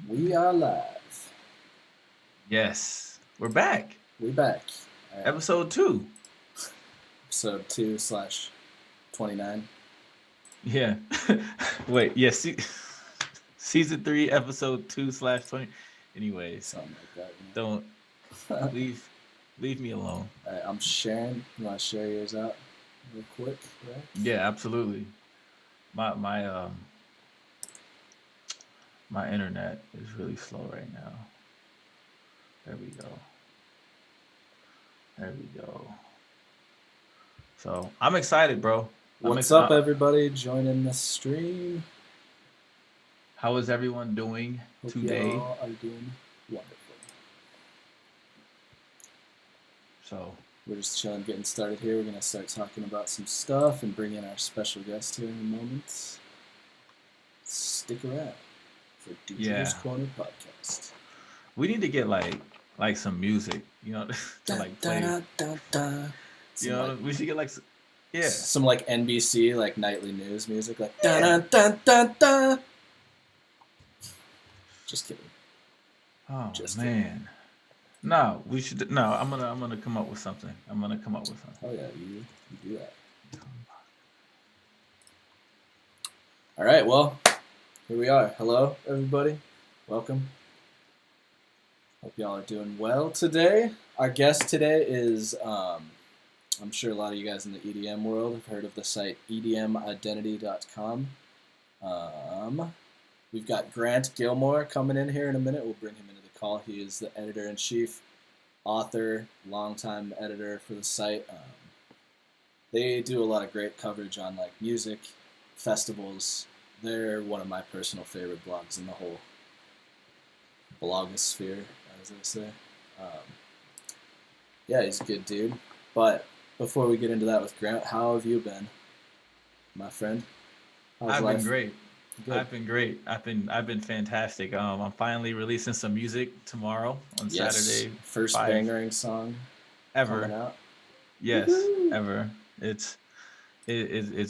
We are live. Yes, we're back. We back. Episode 2. Episode 2/29. Yeah. Wait, yes. Season 3, episode 2/20. Anyways, Something like that. don't leave leave me alone. Alright, I'm sharing. You want to share yours out real quick, right? Yeah, absolutely. My internet is really slow right now. There we go. There we go. So I'm excited, bro. What's up, everybody? Joining the stream. How is everyone doing Hope today? y'all are doing wonderful. So we're just chilling, getting started here. We're gonna start talking about some stuff and bring in our special guest here in a moment. Stick around for Digital's Corner podcast. We need to get like some music, to like play. We should get some like NBC like nightly news music, like dun dun dun dun. Just kidding. Oh just man. Kidding. No, we should. No, I'm gonna come up with something. Oh yeah, you do that. All right, well, here we are. Hello, everybody. Welcome. Hope y'all are doing well today. Our guest today is, I'm sure a lot of you guys in the EDM world have heard of the site EDMidentity.com. We've got Grant Gilmore coming in here in a minute. We'll bring him into the call. He is the editor-in-chief, author, longtime editor for the site. They do a lot of great coverage on like music, festivals. They're one of my personal favorite blogs in the whole blogosphere, as I say. Yeah, he's a good dude. But before we get into that with Grant, how have you been, my friend? I've been great. Good. I've been great. I've been fantastic. I'm finally releasing some music tomorrow on Saturday. First Bangarang song ever. Coming out. Yes, Woo-hoo! Ever. It's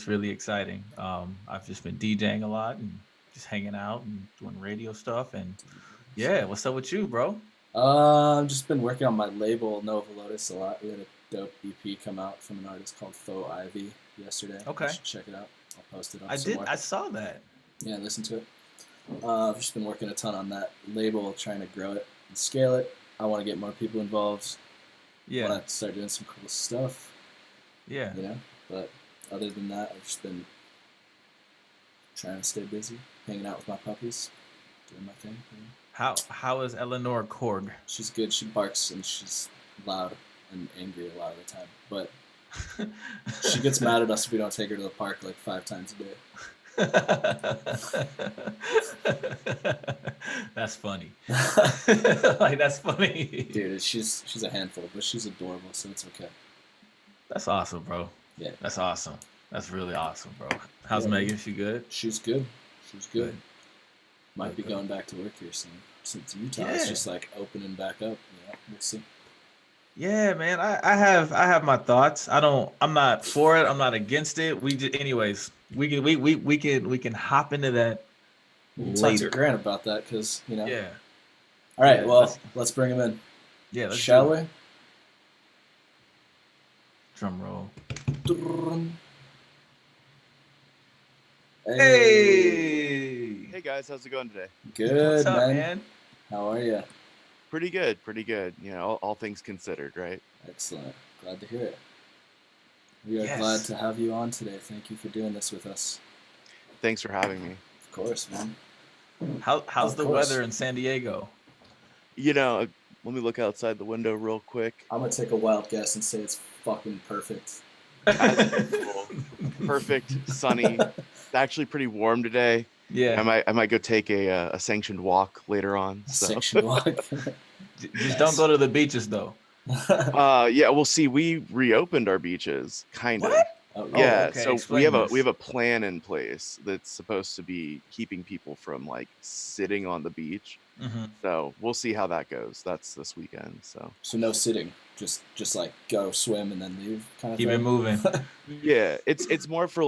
really exciting. I've just been DJing a lot and just hanging out and doing radio stuff. And yeah, what's up with you, bro? I've just been working on my label Nova Lotus a lot. We had a dope EP come out from an artist called Faux Ivy yesterday. Okay, you should check it out. I'll post it up somewhere. I saw that. Yeah, listen to it. I've just been working a ton on that label, trying to grow it and scale it. I want to get more people involved. Yeah, I want to start doing some cool stuff. Yeah, But other than that, I've just been trying to stay busy, hanging out with my puppies, doing my thing. How is Eleanor Korg? She's good. She barks and she's loud and angry a lot of the time. But she gets mad at us if we don't take her to the park like 5 times a day. That's funny. That's funny. Dude, she's a handful, but she's adorable, so it's okay. That's awesome, bro. Yeah. That's awesome. That's really awesome, bro. How's Megan? She good? She's good. Might be going back to work here soon. Since Utah is just like opening back up. Yeah, we'll see. Yeah, man. I have my thoughts. I'm not for it. I'm not against it. Anyways, we can hop into that later. Talk to Grant about that because Yeah. All right. Well, let's bring him in. Yeah. Shall we? Drum roll. Hey. Hey guys, how's it going today? Good. What's up, man? How are you? Pretty good. All things considered, right? Excellent. Glad to hear it. We are glad to have you on today. Thank you for doing this with us. Thanks for having me. Of course, man. How's the weather in San Diego? Let me look outside the window real quick. I'm going to take a wild guess and say it's fucking perfect. Perfect, sunny. It's actually pretty warm today. Yeah. I might go take a sanctioned walk later on. Sanctioned walk. Just don't go to the beaches though. Yeah, we'll see. We reopened our beaches, kind of. Oh, yeah, okay. so Explain we have a plan in place that's supposed to be keeping people from like sitting on the beach. Mm-hmm. So we'll see how that goes. That's this weekend. So no sitting, just like go swim and then leave kind of Keep thing. it moving. Yeah, it's more for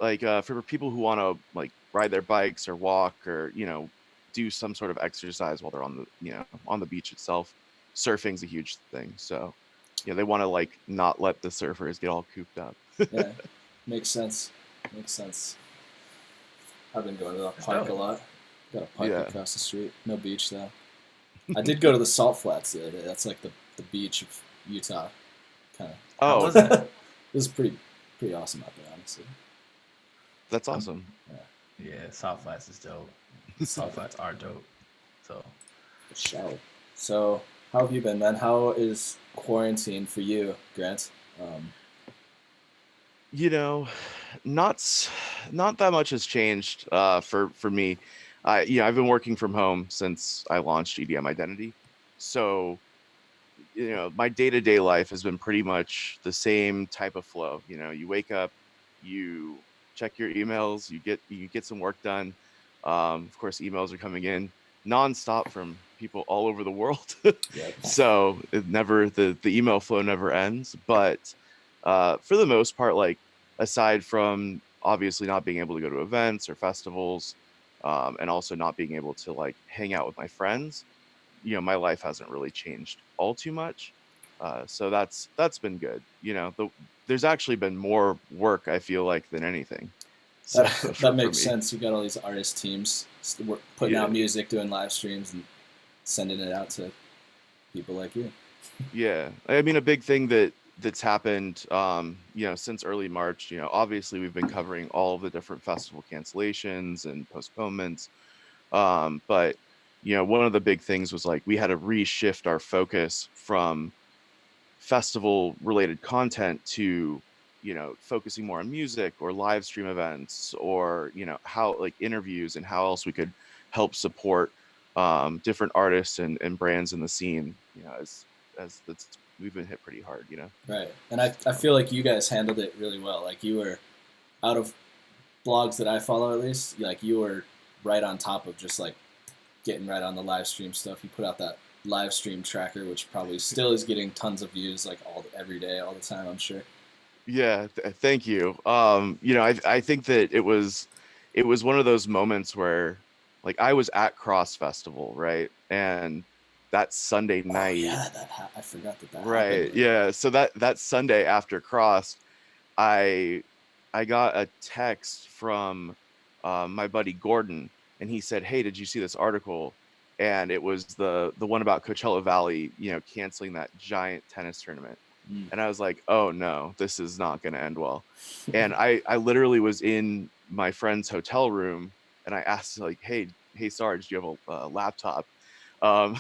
for people who want to like ride their bikes or walk or do some sort of exercise while they're on the beach itself. Surfing's a huge thing, so they want to like not let the surfers get all cooped up. Yeah, makes sense. Makes sense. I've been going to the park a lot. Got a park across the street. No beach though. I did go to the Salt Flats the other day. That's like the beach of Utah, kind of. How Oh, was it? It was pretty awesome out there, honestly. that's awesome. Yeah, Salt Flats is dope. Salt Flats are dope. So, Shout. So, how have you been, man? How is quarantine for you, Grant? Not that much has changed for me. I've been working from home since I launched EDM Identity, so my day-to-day life has been pretty much the same type of flow. You wake up, you check your emails, you get some work done. Of course, emails are coming in nonstop from people all over the world. Yep. So the email flow never ends. But for the most part, like aside from obviously not being able to go to events or festivals, and also not being able to like hang out with my friends, my life hasn't really changed all too much. So that's been good. There's actually been more work, I feel like, than anything. So That makes me. sense. You got all these artist teams putting out music, doing live streams, and sending it out to people like you. Yeah, I mean, a big thing that's happened, since early March. Obviously we've been covering all of the different festival cancellations and postponements. But one of the big things was like we had to reshift our focus from festival related content to focusing more on music or live stream events, or how like interviews and how else we could help support different artists and brands in the scene, as we've been hit pretty hard. Right. And I feel like you guys handled it really well. Like you were, out of blogs that I follow at least, like you were right on top of just like getting right on the live stream stuff. You put out that live stream tracker, which probably still is getting tons of views like every day, all the time, I'm sure. Yeah, thank you. I think that it was one of those moments where like I was at Cross Festival, right? And that Sunday Oh night, yeah, I forgot that right? happened. Yeah, so that Sunday after Cross, I I got a text from my buddy Gordon, and he said, "Hey, did you see this article?" And it was the one about Coachella Valley, canceling that giant tennis tournament. Mm. And I was like, "Oh no, this is not going to end well." And I literally was in my friend's hotel room, and I asked like, "Hey, Sarge, do you have a laptop?" Um,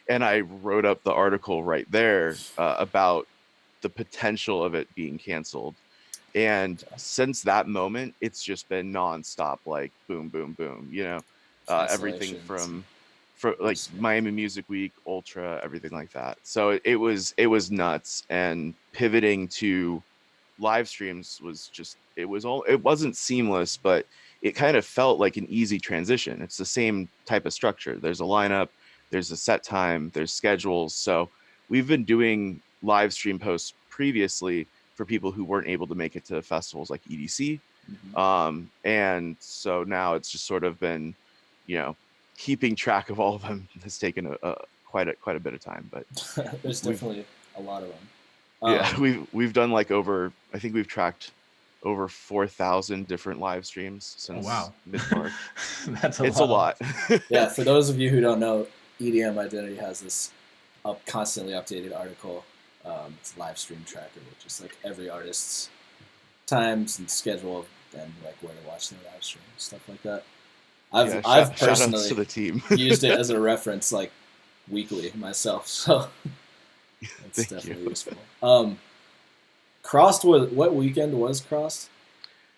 and I wrote up the article right there about the potential of it being canceled. And since that moment, it's just been nonstop, like boom, boom, boom. Everything Cancellations. from like Miami Music Week, Ultra, everything like that. So it was nuts, and pivoting to live streams was just it wasn't seamless, but it kind of felt like an easy transition. It's the same type of structure. There's a lineup, there's a set time, there's schedules. So we've been doing live stream posts previously for people who weren't able to make it to festivals like EDC. And so now it's just sort of been, keeping track of all of them has taken quite a bit of time, but There's we've definitely a lot of them. we've done like I think we've tracked over 4,000 different live streams since mid-March. That's It's a lot. Yeah, for those of you who don't know, EDM Identity has this constantly updated article. It's a live stream tracker, which is like every artist's times and schedule and like where to watch their live stream, stuff like that. I've Shout outs personally to the team. used it as a reference like weekly myself, so it's definitely useful. Crossed was what weekend was Crossed?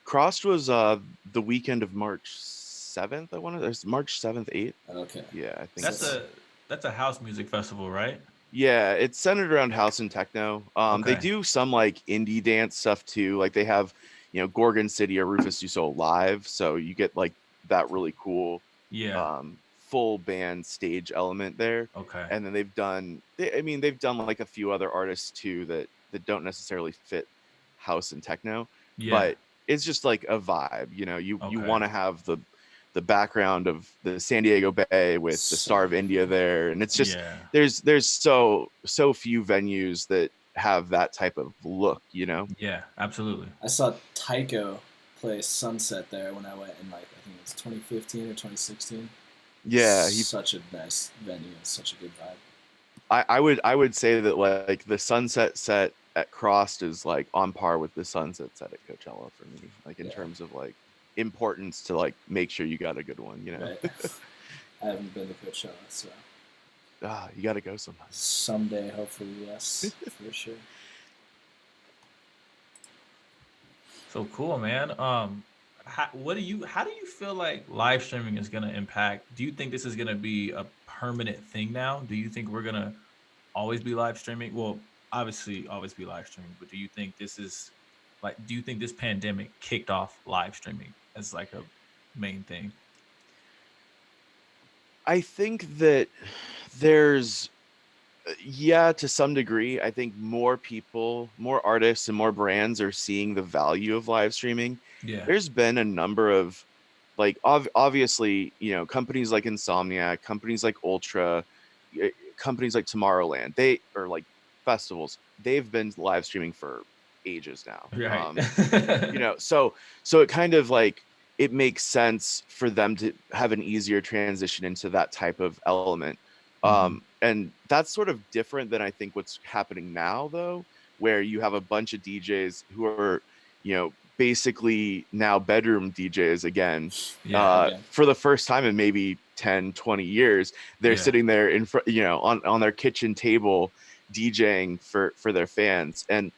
Crossed was the weekend of March 7th. I want to. It's March 7th, 8th. Okay. Yeah, I think that's a house music festival, right? Yeah, it's centered around house and techno. They do some like indie dance stuff too. Like they have, Gorgon City or Rufus Du Sol live, so you get like that really cool, full band stage element there. Okay. And then they've done like a few other artists too that don't necessarily fit house and techno, but it's just like a vibe. You want to have the background of the San Diego Bay with the Star of India there, and it's just Yeah. there's so few venues that have that type of look, you know. Yeah, absolutely. I saw Tycho play Sunset there when I went in, like, I think it was 2015 or 2016. Yeah, Such a nice venue and such a good vibe. I would say that like the Sunset set at Crossed is like on par with the Sunset set at Coachella for me, like in terms of like importance to like make sure you got a good one, you know. Right. I haven't been to Coachella, so You got to go sometime. someday, hopefully, yes, for sure. So cool, man. How do you feel like live streaming is gonna impact? Do you think this is gonna be a permanent thing now? Do you think we're gonna always be live streaming? Well, obviously, always be live streaming. But do you think this is like? Do you think this pandemic kicked off live streaming as like a main thing? I think that there's to some degree. I think more people, more artists, and more brands are seeing the value of live streaming. Yeah. There's been a number of like obviously, you know, companies like Insomniac, companies like Ultra, companies like Tomorrowland, they are like festivals. They've been live streaming for ages now. Right. You know, so it kind of like it makes sense for them to have an easier transition into that type of element. And that's sort of different than I think what's happening now, though, where you have a bunch of DJs who are, you know, basically now bedroom DJs again. For the first time in maybe 10, 20 years, they're sitting there in front, you know, on their kitchen table DJing for their fans. And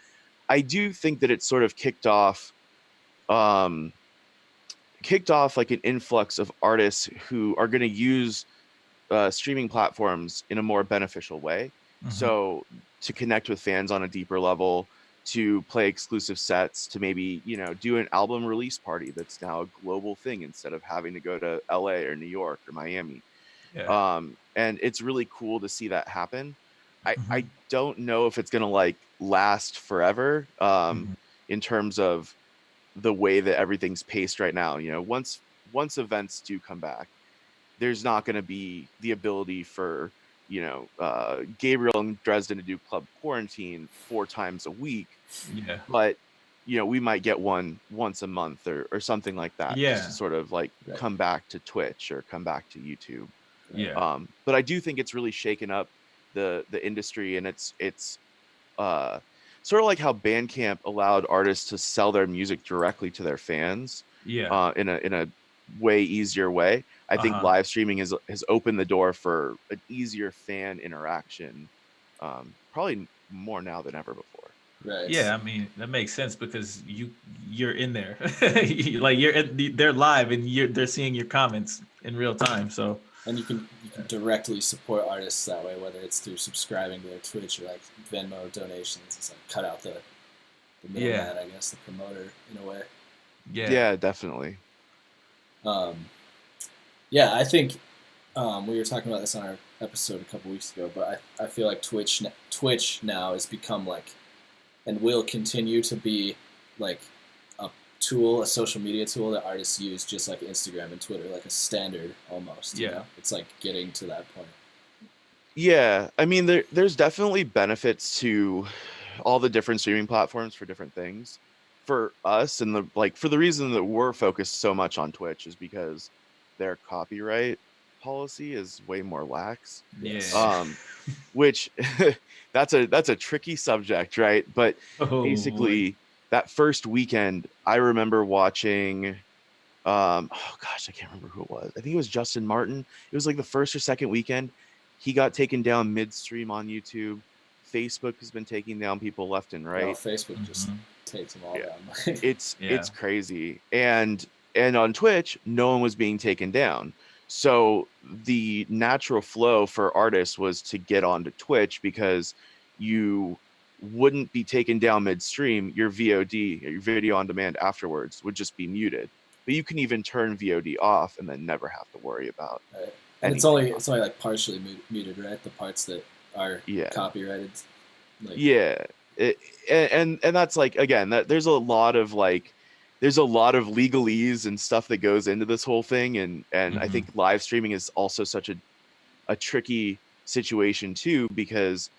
I do think that it sort of kicked off like an influx of artists who are going to use streaming platforms in a more beneficial way. So to connect with fans on a deeper level, to play exclusive sets, to maybe, you know, do an album release party that's now a global thing instead of having to go to LA or New York or Miami. And it's really cool to see that happen. I don't know if it's going to like last forever in terms of the way that everything's paced right now. You know, once events do come back, there's not going to be the ability for, you know, Gabriel and Dresden to do Club Quarantine 4 times a week. But, you know, we might get one once a month or something like that. Just to sort of like come back to Twitch or come back to YouTube. But I do think it's really shaken up the industry, and it's sort of like how Bandcamp allowed artists to sell their music directly to their fans in a way easier way. I think live streaming has opened the door for an easier fan interaction, probably more now than ever before. Right. Yeah, I mean that makes sense because you're in there, like they're live and they're seeing your comments in real time. So and you can directly support artists that way, whether it's through subscribing to their Twitch or like Venmo donations. It's like cut out the middleman, I guess, the promoter in a way. Yeah, definitely. Yeah, I think we were talking about this on our episode a couple weeks ago, but I feel like Twitch now has become like, and will continue to be like a tool, a social media tool that artists use, just like Instagram and Twitter, like a standard almost. You know? It's like getting to that point. Yeah, I mean, there's definitely benefits to all the different streaming platforms for different things. For us, and for the reason that we're focused so much on Twitch is because their copyright policy is way more lax. Which that's a tricky subject, right? But basically that first weekend I remember watching I can't remember who it was. I think it was Justin Martin. It was like the first or second weekend. He got taken down midstream on YouTube. Facebook has been taking down people left and right. Facebook just takes them all down. It's crazy. And on Twitch, no one was being taken down. So the natural flow for artists was to get onto Twitch because you wouldn't be taken down midstream. Your VOD, your video on demand afterwards, would just be muted. But you can even turn VOD off and then never have to worry about it. And it's only like partially muted, right? The parts that are copyrighted. And that's like, again, that there's a lot of like there's a lot of legalese and stuff that goes into this whole thing, and I think live streaming is also such a tricky situation too, because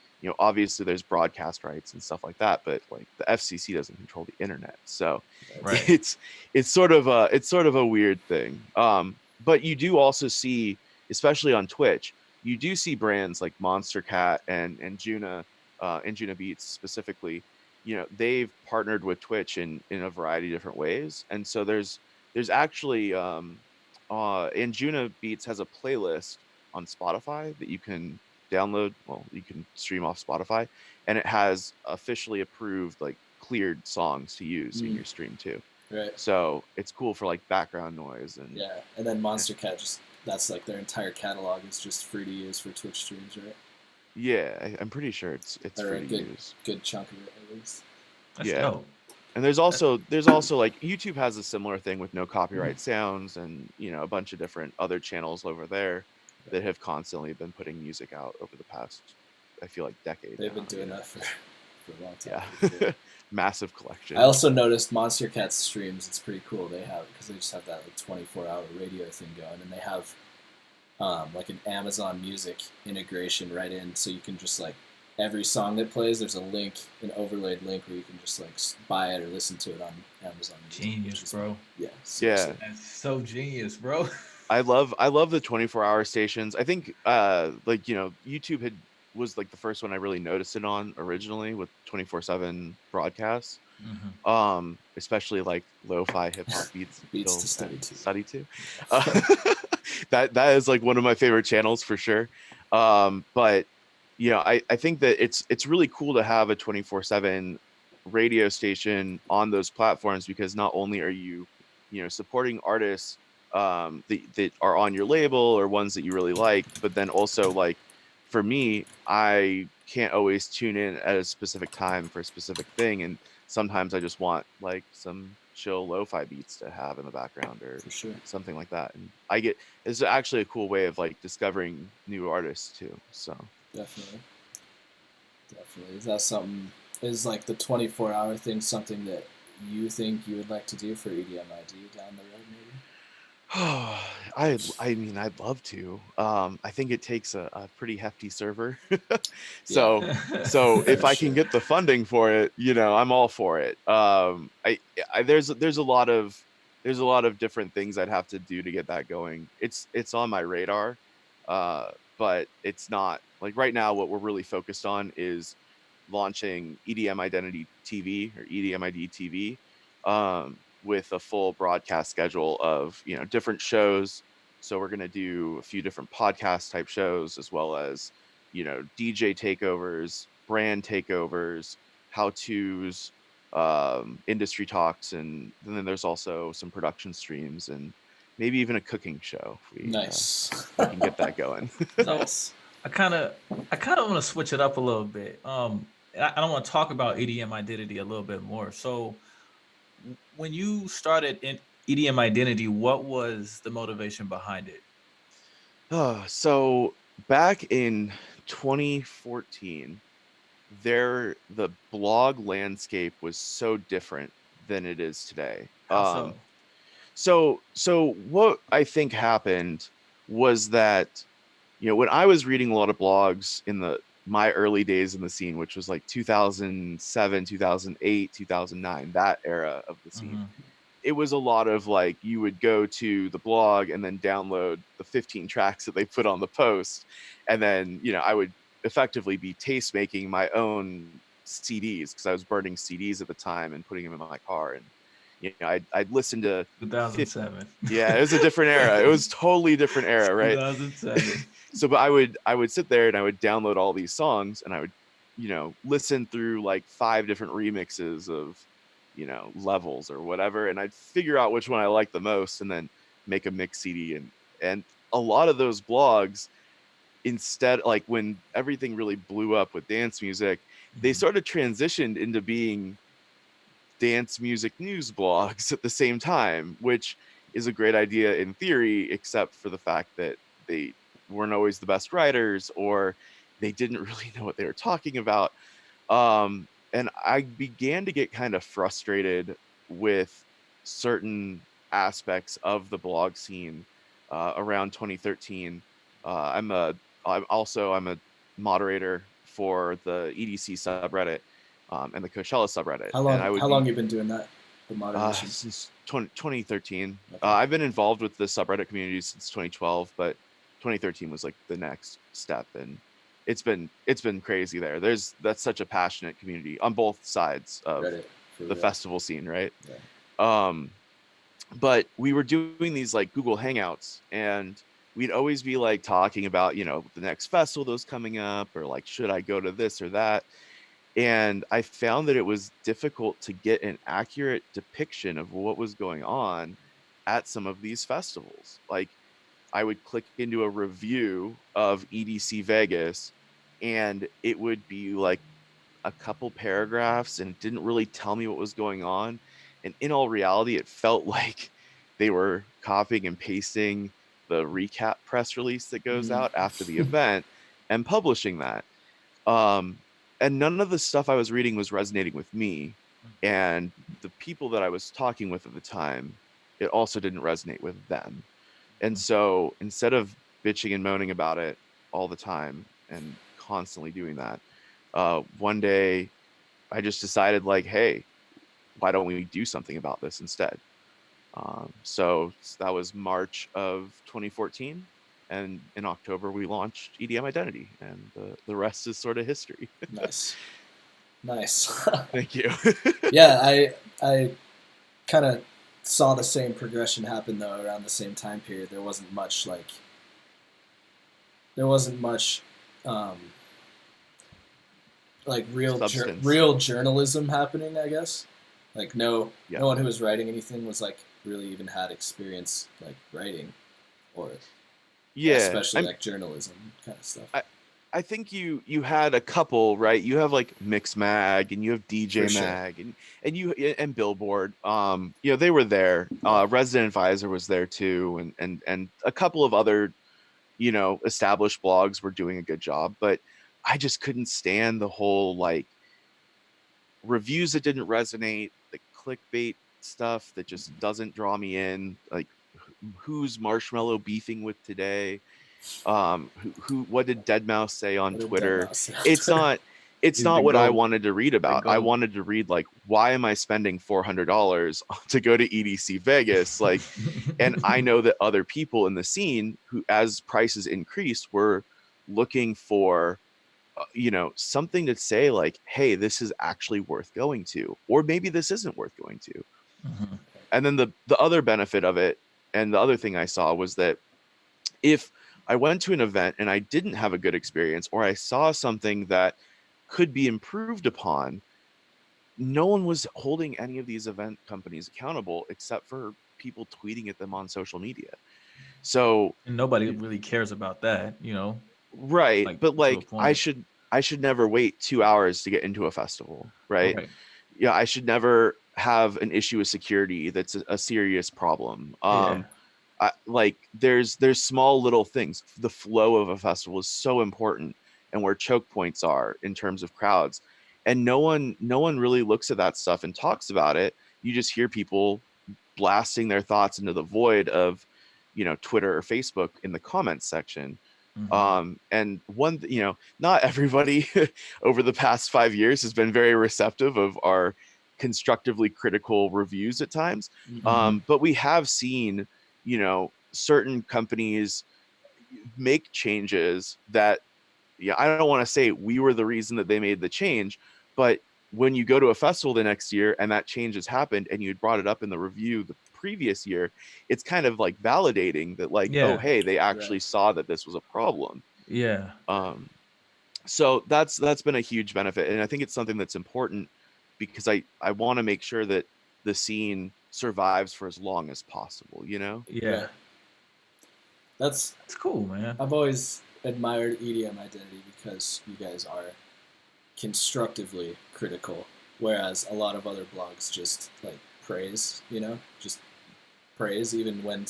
obviously there's broadcast rights and stuff like that, but like the FCC doesn't control the internet, so Right. it's sort of a weird thing. But you do also see, especially on Twitch, you do see brands like Monster Cat and Juna and Juna Beats specifically. They've partnered with Twitch in a variety of different ways, and so there's actually and Juna Beats has a playlist on Spotify that you can download. Well, you can stream off Spotify, and it has officially approved, like, cleared songs to use in your stream too. Right. So it's cool for like background noise and yeah. And then Monster Cat, that's like their entire catalog is just free to use for Twitch streams, right? Yeah, I'm pretty sure it's or free a to use. good chunk of it at least. That's Yeah. dope. And there's also like YouTube has a similar thing with no copyright sounds, and a bunch of different other channels over there that have constantly been putting music out over the past, I feel like, decade. They've been doing that for a long time. Yeah. Massive collection. I also noticed Monster Cat's streams. It's pretty cool. They just have that like 24-hour radio thing going, and they have like an Amazon Music integration right in, so you can just like every song that plays, there's a link, an overlaid link where you can just like buy it or listen to it on Amazon Music. Genius, bro. Yeah. Yeah. That's so genius, bro. I love the 24-hour stations. I think YouTube was like the first one I really noticed it on originally, with 24/7 broadcasts. Especially like lo-fi hip hop beats to study to. That is like one of my favorite channels for sure. But I think that it's really cool to have a 24/7 radio station on those platforms, because not only are you supporting artists that are on your label or ones that you really like, but then also, like, for me, I can't always tune in at a specific time for a specific thing, and sometimes I just want like some chill lo-fi beats to have in the background or For sure. something like that, and it's actually a cool way of like discovering new artists too. So Definitely. Is like the 24-hour thing something that you think you would like to do for EDM ID down the road, maybe? I mean, I'd love to. I think it takes a pretty hefty server. So if I can get the funding for it, I'm all for it. There's a lot of different things I'd have to do to get that going. It's on my radar, but it's not like right now. What we're really focused on is launching EDM Identity TV, or EDM ID TV, with a full broadcast schedule of different shows. So we're going to do a few different podcast type shows, as well as DJ takeovers, brand takeovers, how-tos, industry talks, and then there's also some production streams and maybe even a cooking show if we, Nice. we can get that going. Nice. I kind of want to switch it up a little bit. I don't want to talk about EDM Identity a little bit more. So when you started in EDM Identity, what was the motivation behind it? So back in 2014, the blog landscape was so different than it is today. How so? So what I think happened was that when I was reading a lot of blogs in my early days in the scene, which was like 2007, 2008, 2009, that era of the scene, it was a lot of like, you would go to the blog and then download the 15 tracks that they put on the post, and then I would effectively be taste making my own CDs, because I was burning CDs at the time and putting them in my car, and I'd listen to 2007. Yeah, it was a different era. It was totally different era, right? 2007. So, but I would sit there and I would download all these songs, and I would, listen through like 5 different remixes of, levels or whatever, and I'd figure out which one I liked the most, and then make a mix CD. And a lot of those blogs, instead, like when everything really blew up with dance music, they sort of transitioned into being dance music news blogs at the same time, which is a great idea in theory, except for the fact that they weren't always the best writers, or they didn't really know what they were talking about. And I began to get kind of frustrated with certain aspects of the blog scene around 2013. I'm a moderator for the EDC subreddit and the Coachella subreddit, and I would How be long you been doing that? The moderation. since 2013. Okay. I've been involved with the subreddit community since 2012, but 2013 was like the next step, and it's been crazy there. That's such a passionate community on both sides of Reddit, for the real. festival scene, right? Yeah. But we were doing these like Google Hangouts, and we'd always be like talking about, you know, the next festival that was coming up, or like, should I go to this or that? And I found that it was difficult to get an accurate depiction of what was going on at some of these festivals. Like, I would click into a review of EDC Vegas, and it would be like a couple paragraphs, and it didn't really tell me what was going on. And in all reality, it felt like they were copying and pasting the recap press release that goes out after the event and publishing that. Um, and none of the stuff I was reading was resonating with me. And the people that I was talking with at the time, it also didn't resonate with them. And so instead of bitching and moaning about it all the time and constantly doing that, one day I just decided, like, hey, why don't we do something about this instead? So that was March of 2014. And in October, we launched EDM Identity, and the rest is sort of history. Nice. Thank you. Yeah, I kind of saw the same progression happen though around the same time period. There wasn't much um, like real journalism happening, I guess. Like no one who was writing anything was like really even had experience like writing or especially like journalism kind of stuff. I think you had a couple, right? You have like Mix Mag, and you have DJ Mag, and Billboard. You know, they were there. Resident Advisor was there too, and a couple of other, you know, established blogs were doing a good job. But I just couldn't stand the whole like reviews that didn't resonate, the clickbait stuff that just doesn't draw me in. Like, who's Marshmallow beefing with today? What did Deadmau5 say on Twitter? It's not what I wanted to read about. I wanted to read like, why am I spending $400 to go to EDC Vegas? Like, and I know that other people in the scene who, as prices increased, were looking for you know, something to say like, hey, this is actually worth going to, or maybe this isn't worth going to. And then the other benefit of it, and the other thing I saw, was that if I went to an event and I didn't have a good experience, or I saw something that could be improved upon, no one was holding any of these event companies accountable except for people tweeting at them on social media. So and nobody really cares about that, you know. Right. Like, but like, I should never wait 2 hours to get into a festival, right? Yeah, I should never have an issue with security that's a serious problem. Like, there's small little things. The flow of a festival is so important, and where choke points are in terms of crowds, and no one really looks at that stuff and talks about it. You just hear people blasting their thoughts into the void of, you know, Twitter or Facebook in the comments section. And one, you know, not everybody over the past 5 years has been very receptive of our constructively critical reviews at times. But we have seen, you know, certain companies make changes that, yeah, I don't want to say we were the reason that they made the change, but when you go to a festival the next year and that change has happened and you brought it up in the review the previous year, it's kind of like validating that, like, oh, hey, they actually saw that this was a problem. So that's been a huge benefit, and I think it's something that's important because I want to make sure that the scene survives for as long as possible, you know? That's cool, man. I've always admired EDM Identity because you guys are constructively critical, whereas a lot of other blogs just like praise, you know, just praise, even when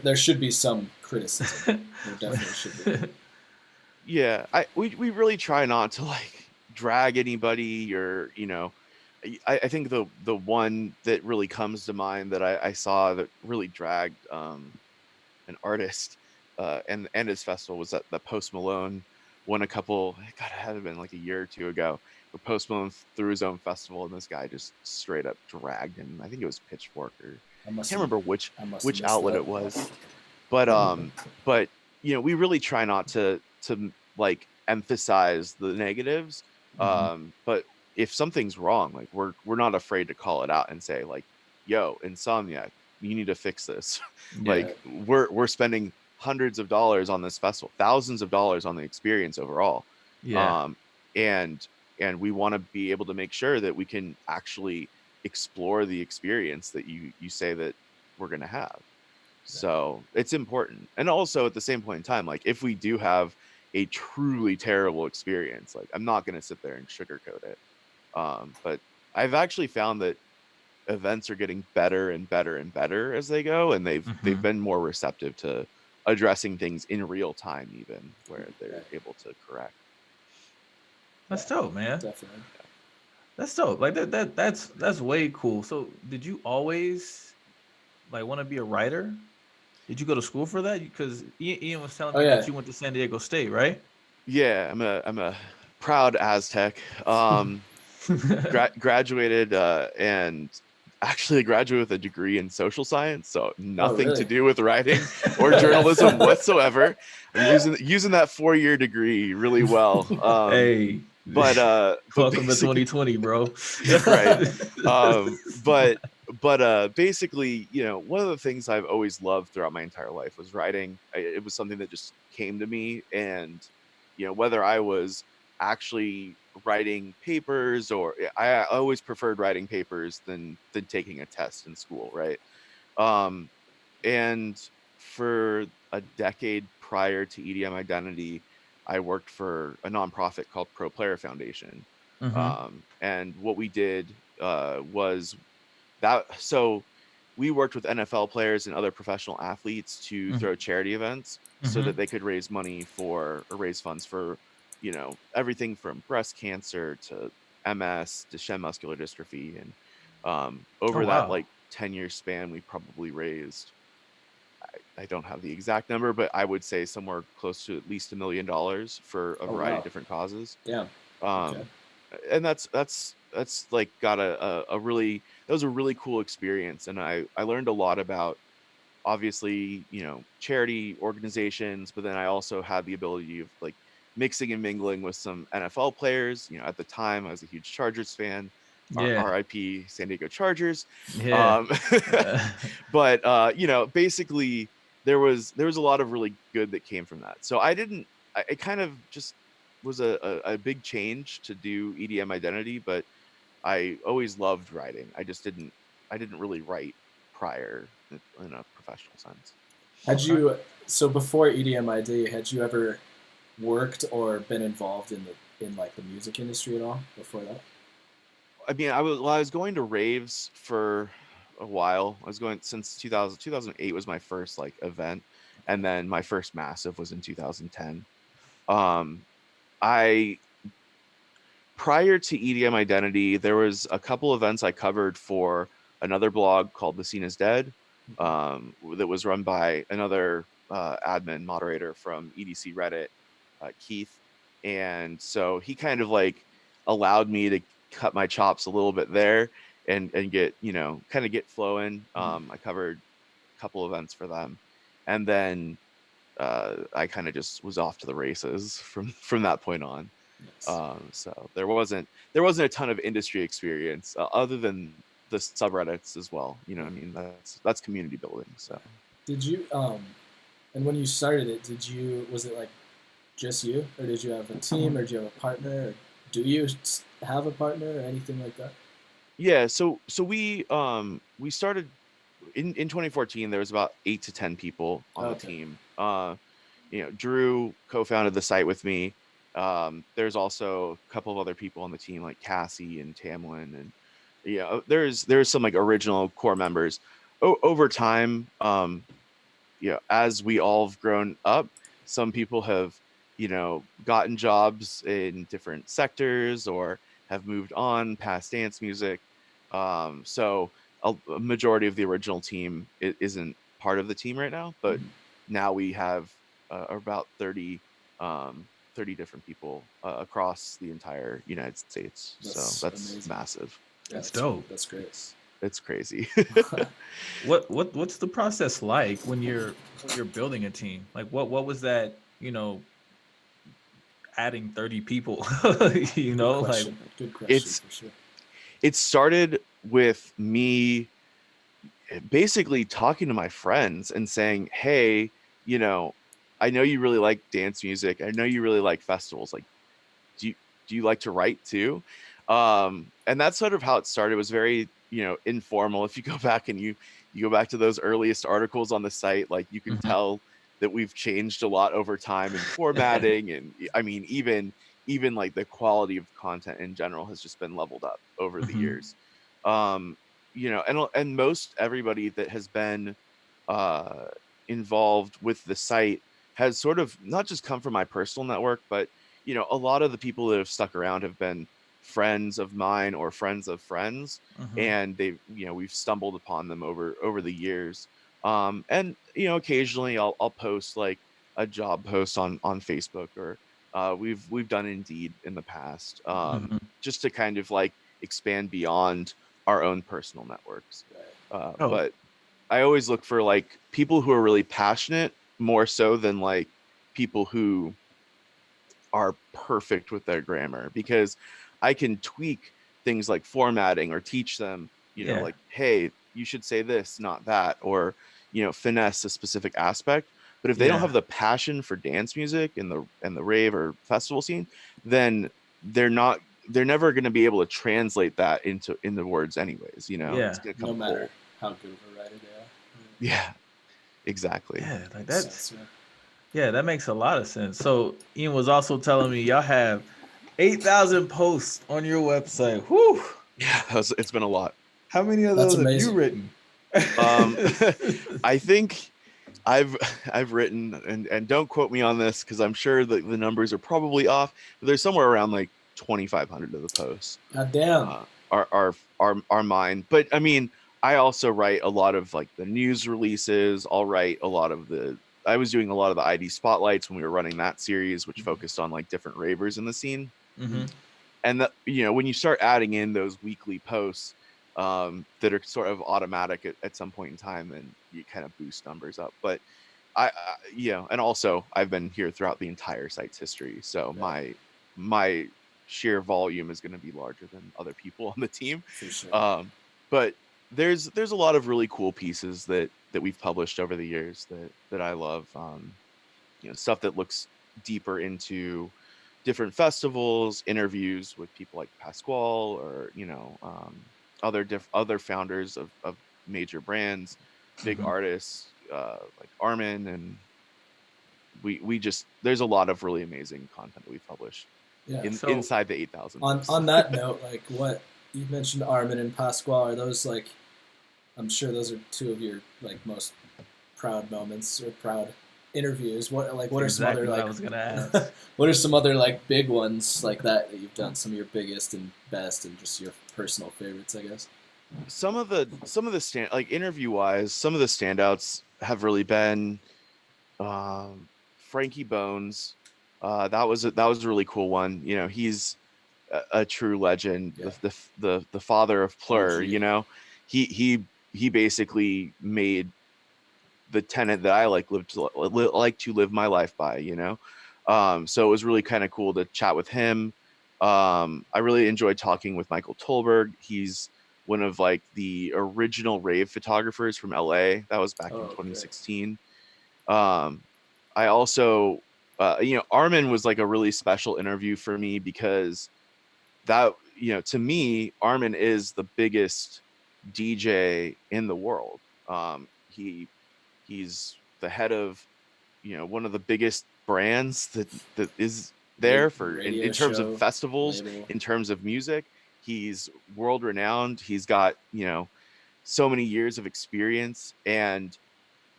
there should be some criticism. There definitely should be. Yeah, we really try not to like drag anybody, or, you know, I think the one that really comes to mind that I saw that really dragged an artist and his festival was that the Post Malone won a couple. God, it had been like a year or two ago, where Post Malone threw his own festival, and this guy just straight up dragged him. I think it was Pitchfork, or I can't remember which outlet it was, but we really try not to like emphasize the negatives, but if something's wrong, like we're not afraid to call it out and say like, yo, Insomniac, you need to fix this. Like we're spending hundreds of dollars on this festival, thousands of dollars on the experience overall. And we want to be able to make sure that we can actually explore the experience that you say that we're going to have. So it's important. And also at the same point in time, like if we do have a truly terrible experience, like I'm not going to sit there and sugarcoat it. But I've actually found that events are getting better and better and better as they go, and they've been more receptive to addressing things in real time, even where they're able to correct. That's dope, man. Definitely. That's dope. Like that's way cool. So did you always like want to be a writer? Did you go to school for that? Because Ian was telling me that you went to San Diego State, right? Yeah, I'm a proud Aztec. Graduated and actually graduated with a degree in social science, so nothing to do with writing or journalism whatsoever. I'm using that 4-year degree really well. Hey, but welcome to 2020, bro. Right. But basically, one of the things I've always loved throughout my entire life was writing. It was something that just came to me, and whether I was actually writing papers, or I always preferred writing papers than taking a test in school, right? And for a decade prior to EDM Identity, I worked for a nonprofit called Pro Player Foundation. And what we did was that, so we worked with NFL players and other professional athletes to throw charity events so that they could raise money or raise funds for, everything from breast cancer to MS, Duchenne muscular dystrophy. And over that like 10-year span, we probably raised, I don't have the exact number, but I would say somewhere close to at least $1 million for a variety of different causes. Yeah. And that's like got a really, that was a really cool experience. And I learned a lot about, obviously, charity organizations, but then I also had the ability of like mixing and mingling with some NFL players. At the time I was a huge Chargers fan. RIP San Diego Chargers. But basically there was a lot of really good that came from that. So it kind of just was a big change to do EDM Identity, but I always loved writing. I didn't really write prior in a professional sense. So before EDM ID, had you ever worked or been involved in like the music industry at all before that? I mean, I was going to raves for a while. I was going since 2008 was my first like event, and then my first massive was in 2010. Prior to EDM Identity, there was a couple events I covered for another blog called The Scene is Dead, that was run by another admin moderator from EDC Reddit, Keith. And so he kind of like allowed me to cut my chops a little bit there and get, kind of get flowing. I covered a couple events for them. And then I kind of just was off to the races from that point on. Nice. So there wasn't a ton of industry experience other than the subreddits as well. I mean, that's community building. So did you and when you started it, was it like just you, or did you have a team, or did you have a partner, or do you have a partner or anything like that? Yeah, so we started in 2014. There was about 8 to 10 people on the team. Drew co-founded the site with me. There's also a couple of other people on the team like Cassie and Tamlin, and there's some like original core members. Over time, as we all have grown up, some people have gotten jobs in different sectors, or have moved on past dance music. So a majority of the original team isn't part of the team right now, but now we have about 30 different people across the entire United States. That's So that's amazing. massive. Yeah, That's dope. That's great. It's crazy. What's the process like when you're building a team? Like what was that, adding 30 people, Good like question. Good question it's for sure. it started with me basically talking to my friends and saying, "Hey, you know, I know you really like dance music. I know you really like festivals. Like, do you like to write too?" And that's sort of how it started. It was very, informal. If you go back and you go back to those earliest articles on the site, like you can Mhm. tell that we've changed a lot over time in formatting, and I mean, even like the quality of content in general has just been leveled up over the Mhm. years. Um, and most everybody that has been uh involved with the site has sort of not just come from my personal network, but a lot of the people that have stuck around have been friends of mine or friends of friends, Mhm. and we've stumbled upon them over the years. And occasionally I'll post like a job post on Facebook, or we've done Indeed in the past, Mhm. just to kind of like expand beyond our own personal networks. Oh, But I always look for like people who are really passionate more so than like people who are perfect with their grammar, because I can tweak things like formatting or teach them, yeah. like, hey, you should say this, not that, or, finesse a specific aspect. But if they don't Yeah. have the passion for dance music and the rave or festival scene, then they're not they're never going to be able to translate that into words anyways. It's Yeah. going to No come matter cold. how good of a writer they are. Yeah, exactly. Yeah, like Makes sense, man. yeah, that makes a lot of sense. So Ian was also telling me y'all have 8,000 posts on your website. Whew. Yeah, it's been a lot. How many of That's those have you amazing. written? um I think I've I've written, and don't quote me on this because I'm sure that the numbers are probably off, but there's somewhere around like 2,500 of the posts God damn. are mine. But I mean, I also write a lot of like the news releases. I'll write a lot of I was doing a lot of the ID spotlights when we were running that series, which focused on like different ravers in the scene. Mm-hmm. And that, when you start adding in those weekly posts, that are sort of automatic at some point in time, then you kind of boost numbers up. But and also I've been here throughout the entire site's history, so Right. my sheer volume is going to be larger than other people on the team. For sure. But there's a lot of really cool pieces that we've published over the years that I love. Stuff that looks deeper into different festivals, interviews with people like Pasquale, or other founders of major brands, big Mm-hmm. artists, like Armin, and we just there's a lot of really amazing content that we've published Yeah. So inside the 8,000 On posts. on that note, like what you mentioned, Armin and Pasquale, are those like? I'm sure those are two of your like most proud moments or proud interviews. What are some other exactly what I like was gonna ask. what are some other like big ones like that you've done? Some of your biggest and best, and just your personal favorites, I guess. Some of the like interview wise, some of the standouts have really been Frankie Bones. That was a really cool one. He's a true legend, Yeah. the father of Plur. OG. He basically made the tenet that I like to live my life by. So it was really kind of cool to chat with him. I really enjoyed talking with Michael Tolberg. He's one of like the original rave photographers from LA. That was back in Oh, great. 2016. um I also Armin was like a really special interview for me, because that to me, Armin is the biggest DJ in the world. He's the head of one of the biggest brands that is there for Radio in terms of show, festivals, label. in terms of music. He's world renowned. He's got so many years of experience. And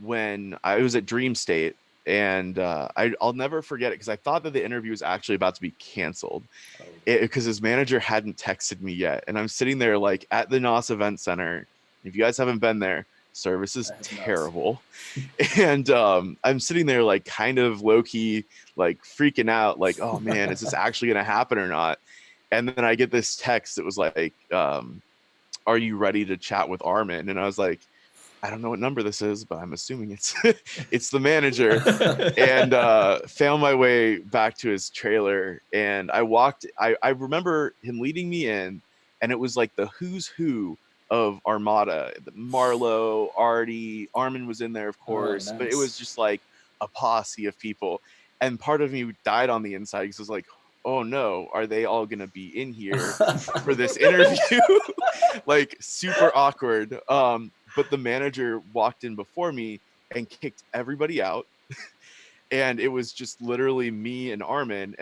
when I was at Dream State, and I'll never forget it because I thought that the interview was actually about to be canceled Oh, because his manager hadn't texted me yet, and I'm sitting there like at the NOS Event Center. If you guys haven't been there, service is I have not. terrible. And I'm sitting there like kind of low-key like freaking out, like, oh man, is this actually gonna happen or not? And then I get this text that was like, are you ready to chat with Armin? And I was like, I don't know what number this is, but I'm assuming it's it's the manager. And found my way back to his trailer, and I remember him leading me in, and it was like the who's who of Armada. Marlo, Artie, Armin was in there, of course, but it nice. was just like a posse of people. And part of me died on the inside because I was like, oh no, are they all gonna be in here for this interview? Like super awkward. But the manager walked in before me and kicked everybody out. And it was just literally me and Armin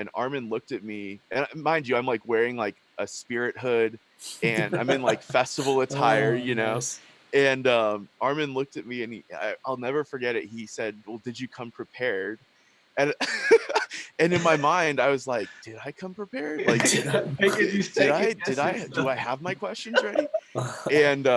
looked at me, and mind you, I'm like wearing like a spirit hood, and I'm in like festival attire, Oh, you know. nice. And Armin looked at me, and I'll never forget it. He said, well, did you come prepared? And and in my mind, I was like, did I come prepared? Like, do I have my questions ready? And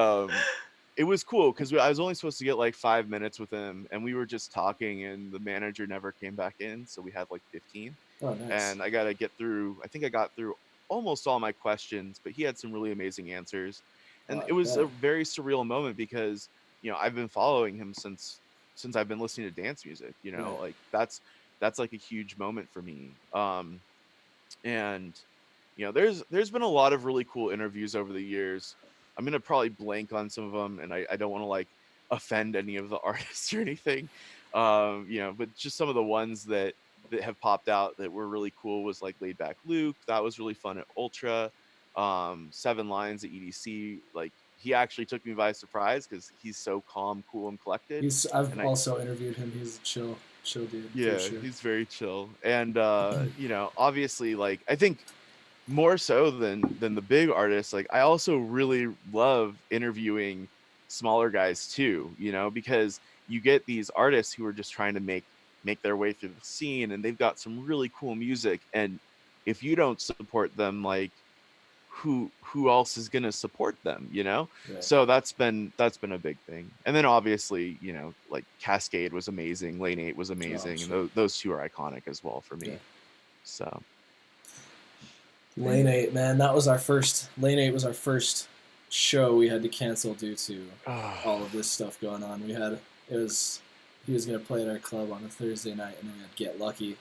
it was cool because I was only supposed to get like 5 minutes with him, and we were just talking, and the manager never came back in, so we had like 15. Oh, nice. And I got to get through. I think I got through almost all my questions, but he had some really amazing answers, and it was a very surreal moment because I've been following him since I've been listening to dance music. Right. Like that's like a huge moment for me. And there's been a lot of really cool interviews over the years. I'm gonna probably blank on some of them, and I don't want to like offend any of the artists or anything. But just some of the ones that have popped out that were really cool was like Laid Back Luke. That was really fun at Ultra. 7 Lines at EDC. Like he actually took me by surprise because he's so calm, cool, and collected. I've also interviewed him. He's a chill dude. Yeah, for sure. he's very chill. And obviously, like I think more so than the big artists, like I also really love interviewing smaller guys too, because you get these artists who are just trying to make their way through the scene, and they've got some really cool music, and if you don't support them, like who else is going to support them, Right. So that's been a big thing. And then obviously, like Cascade was amazing, Lane 8 was amazing, sure. and those two are iconic as well for me. Yeah. So Lane 8, man, that was our first. Lane 8 was our first show we had to cancel due to all of this stuff going on. He was gonna play at our club on a Thursday night, and then we had to get lucky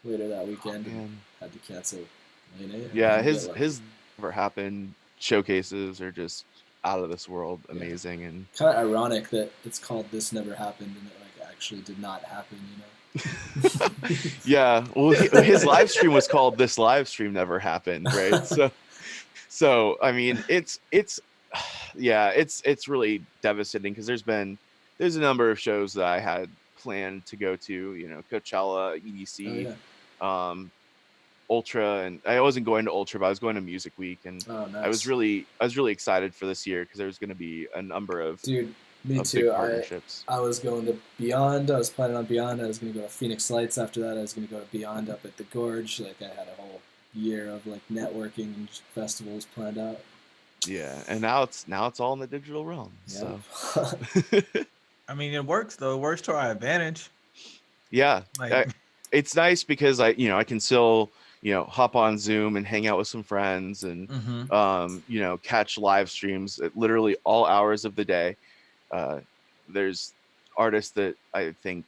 later that weekend and had to cancel Lane 8. Yeah, his never happened showcases are just out of this world, amazing. Yeah. And kind of ironic that it's called This Never Happened, and it like actually did not happen, Yeah, well, his live stream was called This Live Stream Never Happened, right? So I mean, it's really devastating because there's a number of shows that I had planned to go to, Coachella, EDC, Ultra, and I wasn't going to Ultra, but I was going to Music Week, and nice. I was really excited for this year because there was going to be a number of me too. Partnerships. I was going to Beyond. I was planning on Beyond. I was going to go to Phoenix Lights after that. I was going to go to Beyond up at the Gorge. Like I had a whole year of like networking and festivals planned out. Yeah, and now it's all in the digital realm. Yeah. So I mean, it works though. It works to our advantage. Yeah, it's nice because I can still hop on Zoom and hang out with some friends and catch live streams at literally all hours of the day. There's artists that I think,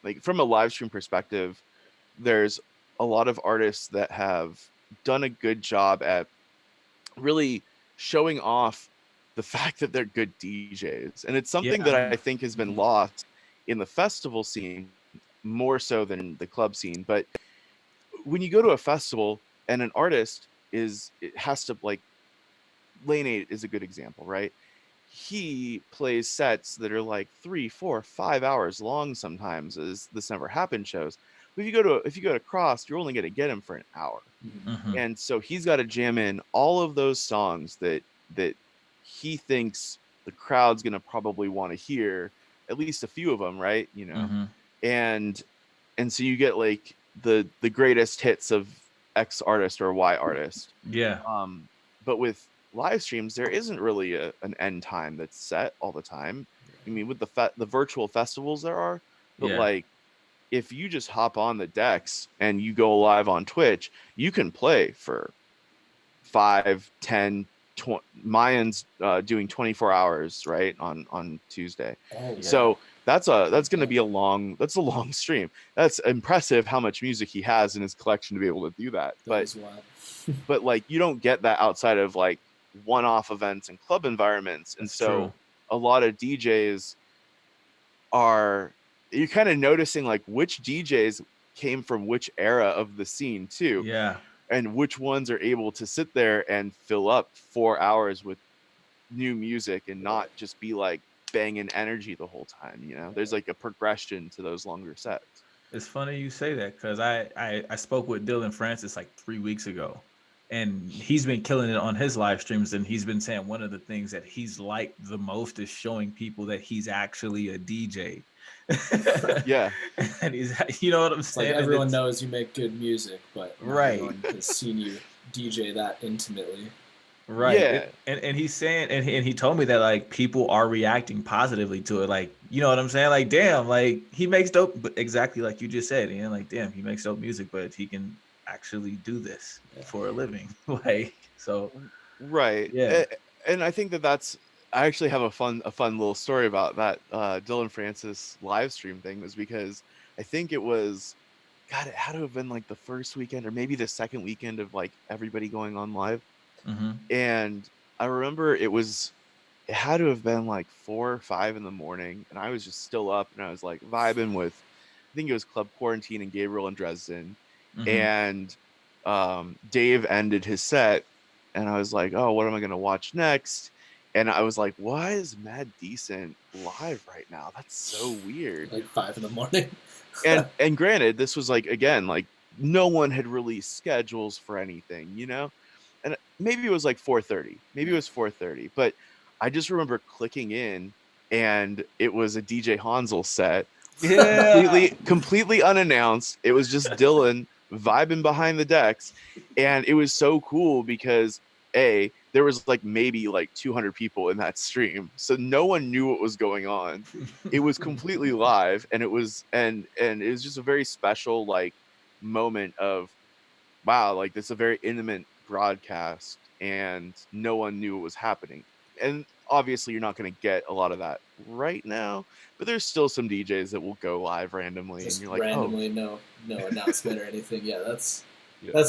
like from a live stream perspective, there's a lot of artists that have done a good job at really showing off the fact that they're good DJs. And it's something that I think has been lost in the festival scene more so than the club scene. But when you go to a festival and an artist has to, like, Lane 8 is a good example, right? He plays sets that are like 3, 4, 5 hours long sometimes, as This Never Happened shows. But if you go to Cross, you're only going to get him for an hour. Mm-hmm. And so he's got to jam in all of those songs that he thinks the crowd's going to probably want to hear, at least a few of them, right? and so you get like the greatest hits of X artist or Y artist. Yeah. But with live streams, there isn't really an end time that's set all the time. I mean, with the virtual festivals there are, but Yeah. like if you just hop on the decks and you go live on Twitch, you can play for 5, 10, 20. Mayan's doing 24 hours, right, on Tuesday. Oh, Yeah. So that's going to be a long stream. That's impressive how much music he has in his collection to be able to do that. that is wild. But like you don't get that outside of like one-off events and club environments. And That's so true. a lot of DJs you're kind of noticing like which DJs came from which era of the scene too. Yeah. And which ones are able to sit there and fill up 4 hours with new music and not just be like banging energy the whole time. You know, there's like a progression to those longer sets. It's funny you say that because I spoke with Dylan Francis like 3 weeks ago, and he's been killing it on his live streams. And he's been saying one of the things that he's liked the most is showing people that he's actually a DJ. Yeah. And he's, you know what I'm saying? Like everyone knows you make good music, but not Right. everyone has seen you DJ that intimately. Right. Yeah. And he's saying, and he told me that like people are reacting positively to it. Like, you know what I'm saying? Like, damn, like he makes dope, but exactly like you just said, and like, damn, he makes dope music, but he can actually do this for a living. Like, so. Right. Yeah. And I think I actually have a fun little story about that Dylan Francis live stream thing, was because I think it was, God, it had to have been like the first weekend or maybe the second weekend of like everybody going on live. Mm-hmm. And I remember it had to have been like 4 or 5 in the morning, and I was just still up, and I was like vibing with, I think it was Club Quarantine and Gabriel and Dresden. Mm-hmm. And Dave ended his set, and I was like, oh, what am I going to watch next? And I was like, why is Mad Decent live right now? That's so weird. Like 5 in the morning. and granted, this was like, again, like no one had released schedules for anything, you know? And maybe it was like 4:30. Maybe it was 4:30. But I just remember clicking in, and it was a DJ Hansel set. Yeah. Completely unannounced. It was just Dylan vibing behind the decks. And it was so cool because there was like maybe like 200 people in that stream. So no one knew what was going on. It was completely live, and it was just a very special like moment of, wow, like this is a very intimate broadcast, and no one knew what was happening. And obviously you're not going to get a lot of that right now, but there's still some DJs that will go live randomly, Just and you're like, randomly, no announcement or anything. Yeah, that's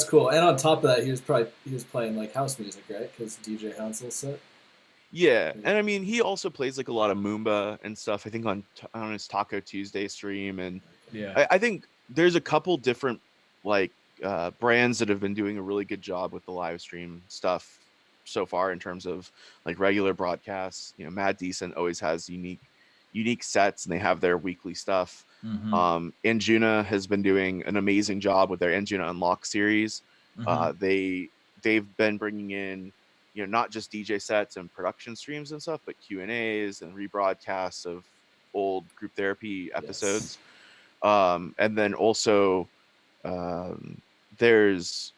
cool. And on top of that, he was playing like house music, right? Because DJ Hansel set. Yeah, and I mean, he also plays like a lot of Moomba and stuff, I think on his Taco Tuesday stream. And Yeah. I think there's a couple different like brands that have been doing a really good job with the live stream stuff so far in terms of like regular broadcasts. You know, Mad Decent always has unique sets, and they have their weekly stuff. Mm-hmm. Anjuna has been doing an amazing job with their Anjuna Unlock series. Mm-hmm. They've been bringing in, you know, not just DJ sets and production streams and stuff, but Q&As and rebroadcasts of old group therapy episodes. Yes. And then also there's,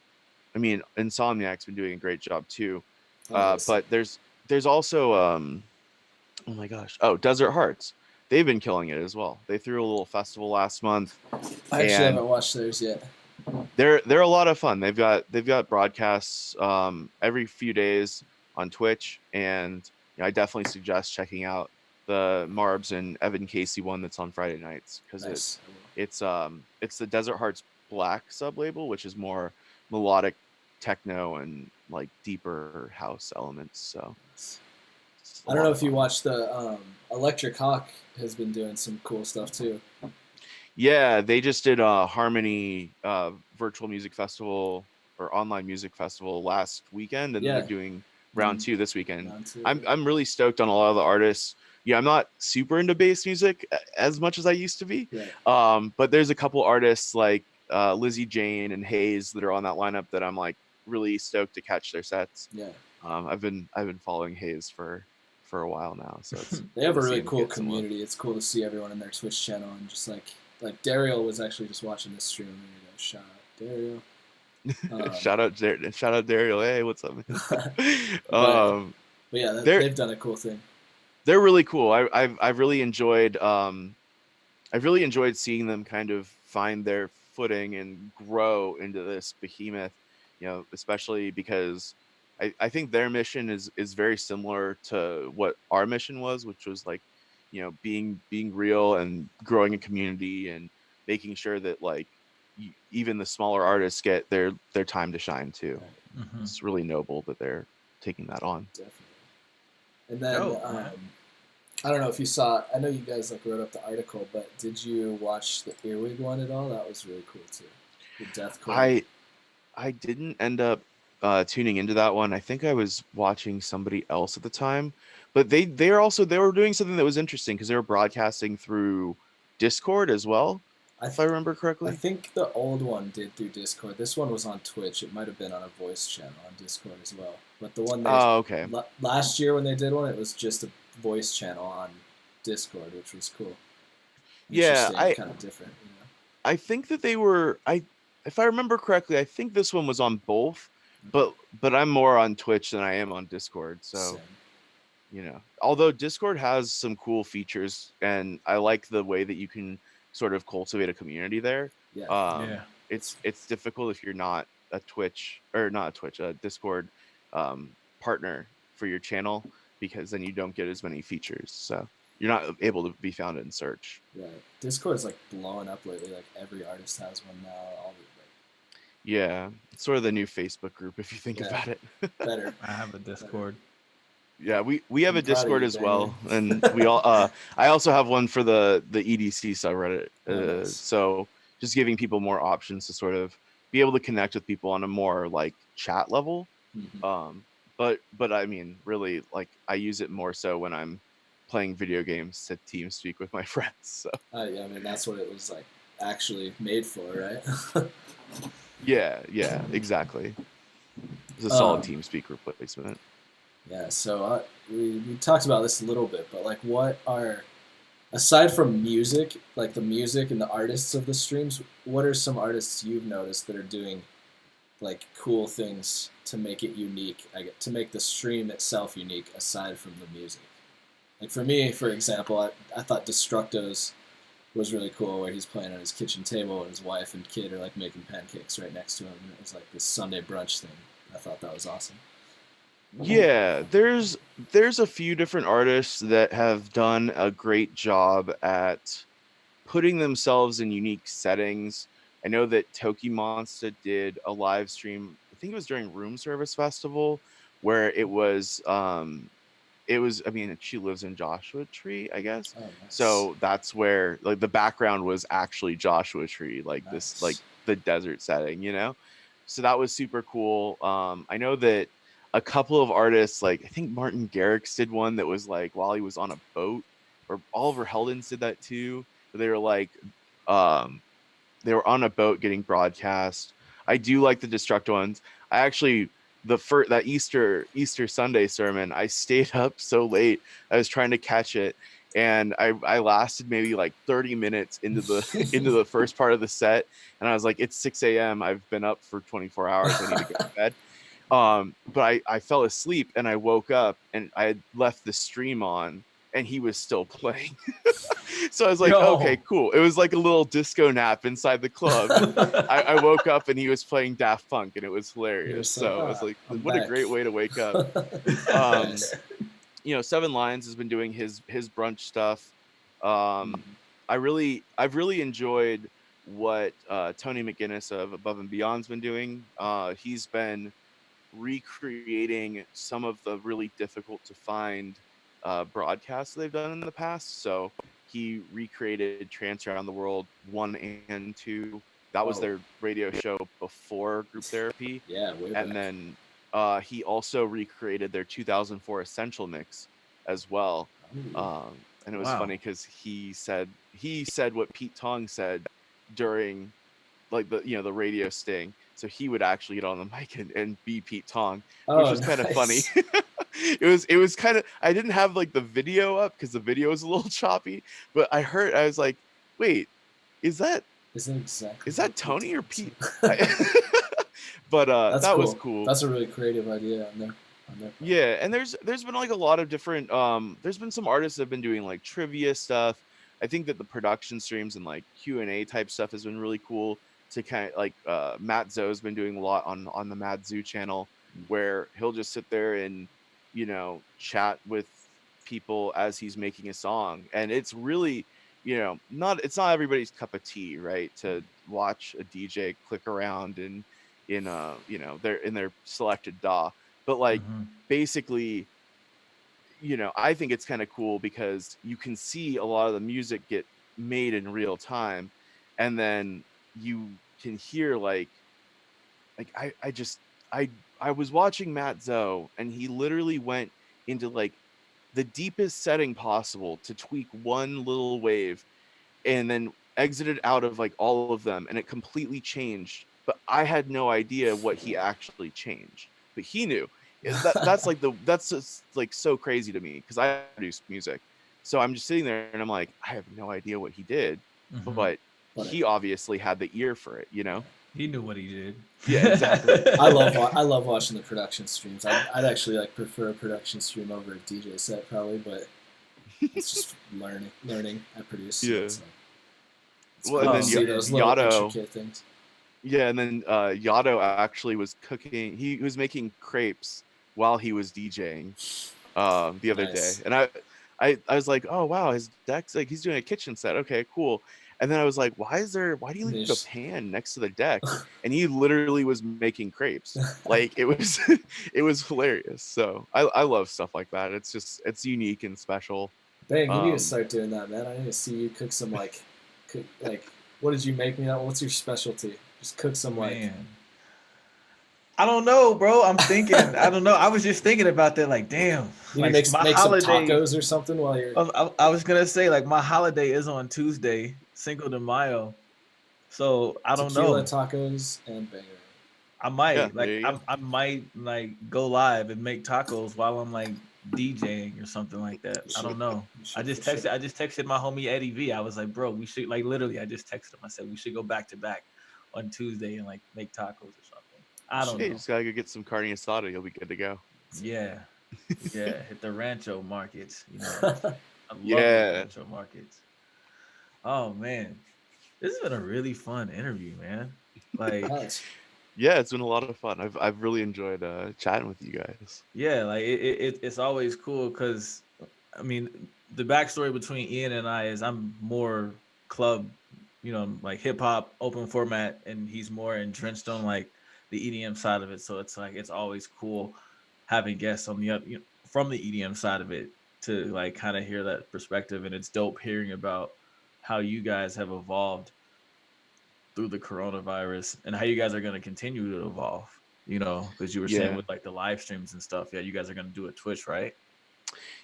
I mean, Insomniac's been doing a great job too. But there's also oh my gosh, Desert Hearts. They've been killing it as well. They threw a little festival last month. I actually haven't watched theirs yet. They're a lot of fun. They've got broadcasts every few days on Twitch, and you know, I definitely suggest checking out the Marbs and Evan Casey one that's on Friday nights, because it's the Desert Hearts Black sub-label, which is more melodic techno and like deeper house elements. So I don't know if you watched the Electric Hawk has been doing some cool stuff too. Yeah, they just did a Harmony virtual music festival or online music festival last weekend, and they're doing round 2 this weekend. I'm really stoked on a lot of the artists. Yeah, I'm not super into bass music as much as I used to be. Right. But there's a couple artists like Lizzie Jane and Hayes that are on that lineup that I'm like really stoked to catch their sets. Yeah. I've been following Hayes for a while now, so it's they have a really cool community. It's cool to see everyone in their Twitch channel and just like like Daryl was actually just watching this stream. There you go. Shout out Daryl. Shout out Daryl. Hey, what's up, man? But yeah, they're they've done a cool thing. they're really cool. I've really enjoyed seeing them kind of find their footing and grow into this behemoth, especially because I think their mission is very similar to what our mission was, which was like, being real and growing a community and making sure that like even the smaller artists get their time to shine too. Right. Mm-hmm. It's really noble that they're taking that on. Definitely. And then I don't know if you saw. I know you guys like wrote up the article, but did you watch the Earwig one at all? That was really cool too. The deathcore. I didn't end up tuning into that one. I think I was watching somebody else at the time, but they were doing something that was interesting because they were broadcasting through Discord as well. If I remember correctly. I think the old one did through Discord. This one was on Twitch. It might have been on a voice channel on Discord as well. But the one okay. Last year when they did one, it was just a voice channel on Discord, which was cool. Yeah, kind of different. I think that they were. If I remember correctly, I think this one was on both, but I'm more on Twitch than I am on Discord. So, Same. Although Discord has some cool features, and I like the way that you can sort of cultivate a community there. Yeah. It's difficult if you're not a Discord partner for your channel, because then you don't get as many features. So you're not able to be found in search. Yeah, Discord's like blowing up lately. Like every artist has one now. Yeah, it's sort of the new Facebook group if you think about it. Better. I have a Discord. Yeah, we have a Discord as well, and we all. I also have one for the EDC subreddit. Nice. So just giving people more options to sort of be able to connect with people on a more like chat level. Mm-hmm. But I mean, really, like I use it more so when I'm playing video games to team speak with my friends. So. Yeah, I mean that's what it was like actually made for, right? Yeah, exactly. It's a solid team speak replacement. Yeah, so we talked about this a little bit, but like aside from music, like the music and the artists of the streams, what are some artists you've noticed that are doing like cool things to make it unique, to make the stream itself unique aside from the music? Like for me, for example, I thought Destructo's was really cool, where he's playing on his kitchen table and his wife and kid are like making pancakes right next to him, and it was like this Sunday brunch thing. I thought that was awesome. Yeah, there's a few different artists that have done a great job at putting themselves in unique settings. I know that Toki Monster did a live stream, I think it was during Room Service Festival, where it was I mean, she lives in Joshua Tree, I guess. Oh, nice. So that's where like the background was actually Joshua Tree, like Nice. this, like the desert setting, So that was super cool. I know that a couple of artists, like I think Martin Garrix did one that was like while he was on a boat, or Oliver Heldens did that too. They were like, they were on a boat getting broadcast. I do like the Destruct ones. I actually, that Easter Sunday sermon, I stayed up so late. I was trying to catch it, and I lasted maybe like 30 minutes into the into the first part of the set, and I was like, it's 6 a.m. I've been up for 24 hours. I need to go to bed. But I fell asleep and I woke up and I had left the stream on and he was still playing. So I was like, okay, cool. It was like a little disco nap inside the club. I woke up and he was playing Daft Punk and it was hilarious. So I was like, what a great way to wake up. Seven Lions has been doing his brunch stuff. I've really enjoyed what Tony McGinnis of Above and Beyond's been doing. He's been recreating some of the really difficult to find broadcasts they've done in the past. So he recreated Trance Around the World 1 and 2. That was their radio show before Group Therapy. Yeah, way and back. Then he also recreated their 2004 Essential Mix as well. And it was funny because he said what Pete Tong said during like the radio sting. So he would actually get on the mic and be Pete Tong, which was kind of funny. It was kind of, I didn't have like the video up because the video was a little choppy, but I was like, wait, is that Isn't exactly is that what Tony or Pete Pete? Thompson. But That's that cool. was cool. That's a really creative idea on their part. Yeah, and there's been like a lot of different there's been some artists that have been doing like trivia stuff. I think that the production streams and like Q&A type stuff has been really cool to kind of like Matt Zoe's been doing a lot on the Mad Zoo channel where he'll just sit there and chat with people as he's making a song, and it's really not it's not everybody's cup of tea, right, to watch a DJ click around and in they're in their selected DAW, but like basically I think it's kind of cool because you can see a lot of the music get made in real time, and then you can hear like I just I was watching Matt Zoe, and he literally went into like the deepest setting possible to tweak one little wave, and then exited out of like all of them, and it completely changed, but I had no idea what he actually changed, but he knew. That's just like so crazy to me because I produce music, so I'm just sitting there and I'm like, I have no idea what he did, but he obviously had the ear for it. He knew what he did. Yeah, exactly. I love watching the production streams. I'd actually like prefer a production stream over a DJ set probably, but it's just learning. I produce. Yeah. So it's Well, cool and then to see those little Yotto, intricate things. yeah, and then Yotto actually was cooking. He was making crepes while he was DJing the other day, and I was like, oh wow, his deck's like he's doing a kitchen set. Okay, cool. And then I was like, why do you leave a pan next to the deck? And he literally was making crepes. Like it was it was hilarious. So I love stuff like that. It's unique and special. Bang, you need to start doing that, man. I need to see you cook some like what did you make me that? What's your specialty? Just cook some like. I don't know, bro. I'm thinking. I don't know. I was just thinking about that. Like, damn. You like make holiday, some tacos or something while you're. I was gonna say like my holiday is on Tuesday, Cinco de Mayo. So I don't Tequila know. Tacos and Bangarang. I might I might like go live and make tacos while I'm like DJing or something like that. I don't know. I just texted my homie Eddie V. I was like, bro, we should like literally. I just texted him. I said we should go back to back on Tuesday and like make tacos or something. I don't know. You just gotta go get some carne asada. You'll be good to go. Yeah, yeah. Hit the Rancho markets. I love the Rancho markets. Oh man, this has been a really fun interview, man. Like. Yeah, it's been a lot of fun. I've really enjoyed chatting with you guys. Yeah, like it's always cool because, I mean, the backstory between Ian and I is I'm more club, like hip hop, open format, and he's more entrenched on like the EDM side of it. So it's like it's always cool having guests on the from the EDM side of it to like kind of hear that perspective, and it's dope hearing about how you guys have evolved through the coronavirus and how you guys are going to continue to evolve, because you were saying with like the live streams and stuff. Yeah, you guys are going to do a Twitch, right?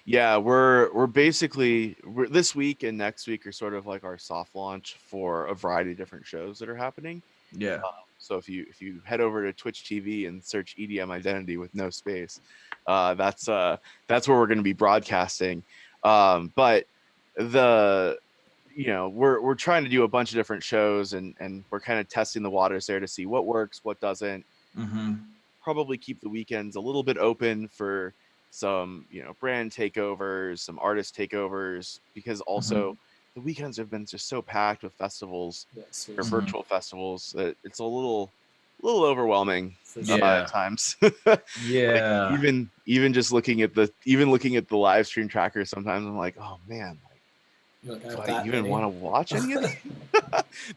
Yeah, we're basically this week and next week are sort of like our soft launch for a variety of different shows that are happening. Yeah. So if you head over to Twitch TV and search EDM Identity with no space, that's where we're going to be broadcasting. But we're trying to do a bunch of different shows, and we're kind of testing the waters there to see what works, what doesn't. Probably keep the weekends a little bit open for some, brand takeovers, some artist takeovers, because also the weekends have been just so packed with festivals or virtual festivals that it's a little overwhelming at times. Yeah. Like even just looking at the live stream tracker, sometimes I'm like, oh man, do I even want to watch any of these?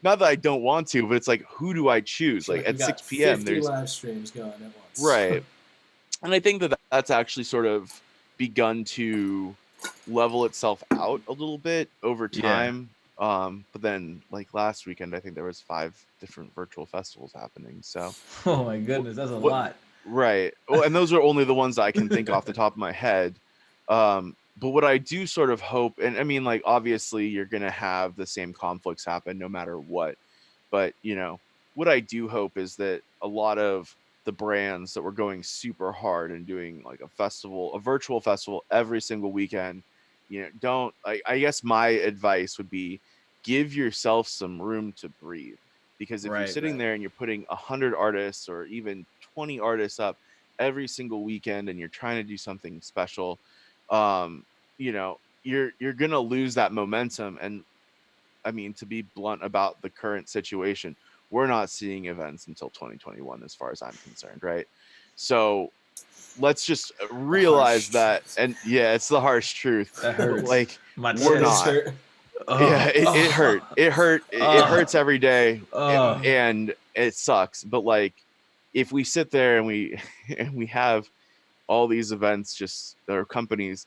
Not that I don't want to, but it's like, who do I choose? Like at 6 p.m. there's live streams going at once. Right. And I think that's actually sort of begun to level itself out a little bit over time. But then like last weekend, I think there was 5 different virtual festivals happening. So oh my goodness, that's a lot. Right. Well, and those are only the ones I can think off the top of my head. But what I do sort of hope, and I mean, like, obviously you're going to have the same conflicts happen no matter what. But, what I do hope is that a lot of the brands that were going super hard and doing like a virtual festival every single weekend, I guess my advice would be give yourself some room to breathe. Because if you're Right, sitting right. there and you're putting 100 artists or even 20 artists up every single weekend and you're trying to do something special, you know, you're gonna lose that momentum. And I mean, to be blunt about the current situation, we're not seeing events until 2021 as far as I'm concerned, right? So let's just The harsh realize that. truth. And yeah, it's the harsh truth. That hurts. Like, My we're It does chest. not. hurt. Yeah, Oh, it hurt. It hurts every day, oh. and it sucks. But like, if we sit there and we and we have all these events, just or companies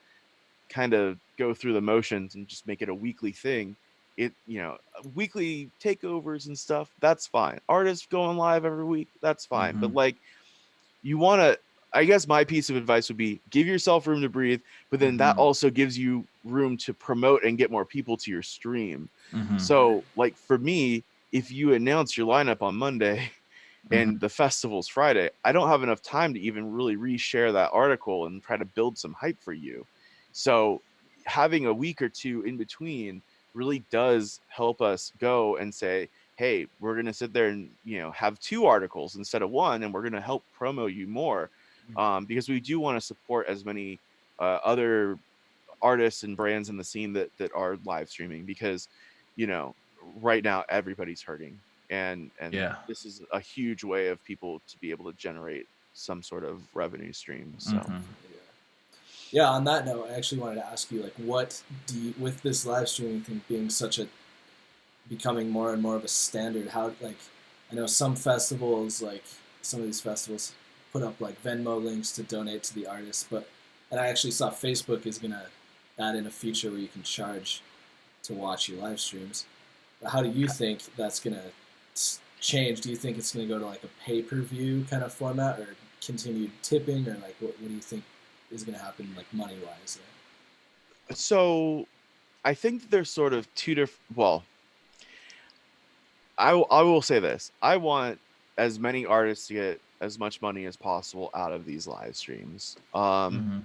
kind of go through the motions and just make it a weekly thing, weekly takeovers and stuff, that's fine. Artists going live every week, that's fine. But Mhm. like, you want to, I guess my piece of advice would be give yourself room to breathe, but then that Mhm. also gives you room to promote and get more people to your stream. Mhm. So like for me, if you announce your lineup on Monday and Mhm. the festival's Friday, I don't have enough time to even really reshare that article and try to build some hype for you. So having a week or two in between really does help us go and say, hey, we're going to sit there and have two articles instead of one, and we're going to help promo you more, because we do want to support as many other artists and brands in the scene that are live streaming, because you know right now everybody's hurting, and Yeah. this is a huge way of people to be able to generate some sort of revenue stream. So Mhm. Yeah, on that note, I actually wanted to ask you, like, what do you, with this live streaming thing being such a, becoming more and more of a standard, how, like, I know some festivals, like, some of these festivals put up, like, Venmo links to donate to the artists, but, and I actually saw Facebook is going to add in a feature where you can charge to watch your live streams. But how do you think that's going to change? Do you think it's going to go to, like, a pay-per-view kind of format, or continued tipping, or, like, what do you think is going to happen, like, money-wise? so I think there's sort of two different, well, I will say this. I want as many artists to get as much money as possible out of these live streams. Mhm.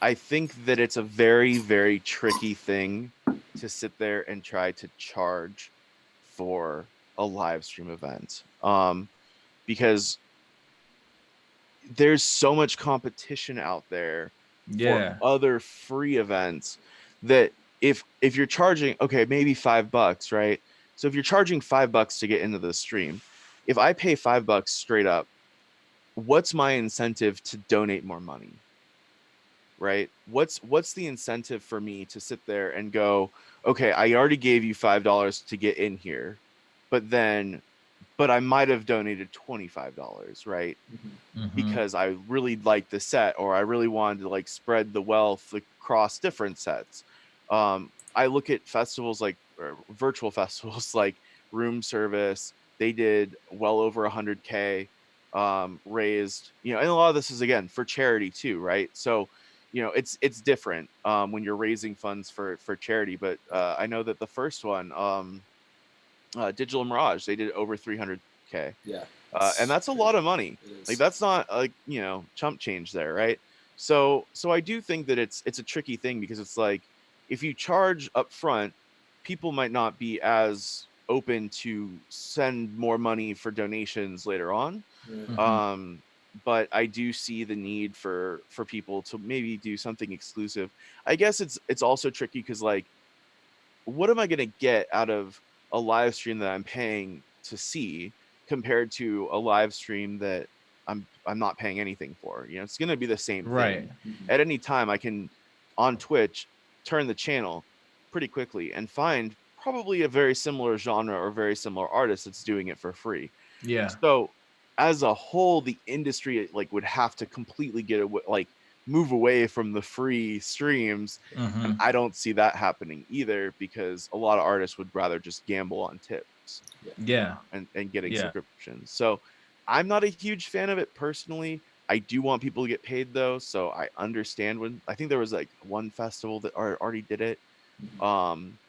I think that it's a very, very tricky thing to sit there and try to charge for a live stream event. Because there's so much competition out there for Yeah. other free events that if you're charging, okay, maybe $5, right? So if you're charging $5 to get into the stream, if I pay $5 straight up, what's my incentive to donate more money? Right? What's the incentive for me to sit there and go, okay, I already gave you $5 to get in here, but I might have donated $25, right? Mhm. Because I really liked the set, or I really wanted to like spread the wealth across different sets. I look at festivals like, or virtual festivals like Room Service. They did well over 100K raised, and a lot of this is again for charity too, right? So it's different when you're raising funds for charity. But I know that the first one, Digital Mirage, they did over 300K, Yeah, and it's that's a crazy. lot of money. It Like is. that's not like chump change there, right? So I do think that it's a tricky thing, because it's like if you charge up front, people might not be as open to send more money for donations later on. Right. Mhm. um but I do see the need for people to maybe do something exclusive. I guess it's also tricky because like, what am I going to get out of a live stream that I'm paying to see compared to a live stream that I'm not paying anything for? It's going to be the same Right. thing. At any time I can, on Twitch, turn the channel pretty quickly and find probably a very similar genre or very similar artist that's doing it for free. Yeah. So as a whole, the industry like would have to completely get away, like move away from the free streams. And Mhm. I don't see that happening either, because a lot of artists would rather just gamble on tips Yeah. Yeah. and getting Yeah. subscriptions. So I'm not a huge fan of it personally. I do want people to get paid though, so I understand. When I think there was like one festival that already did it, um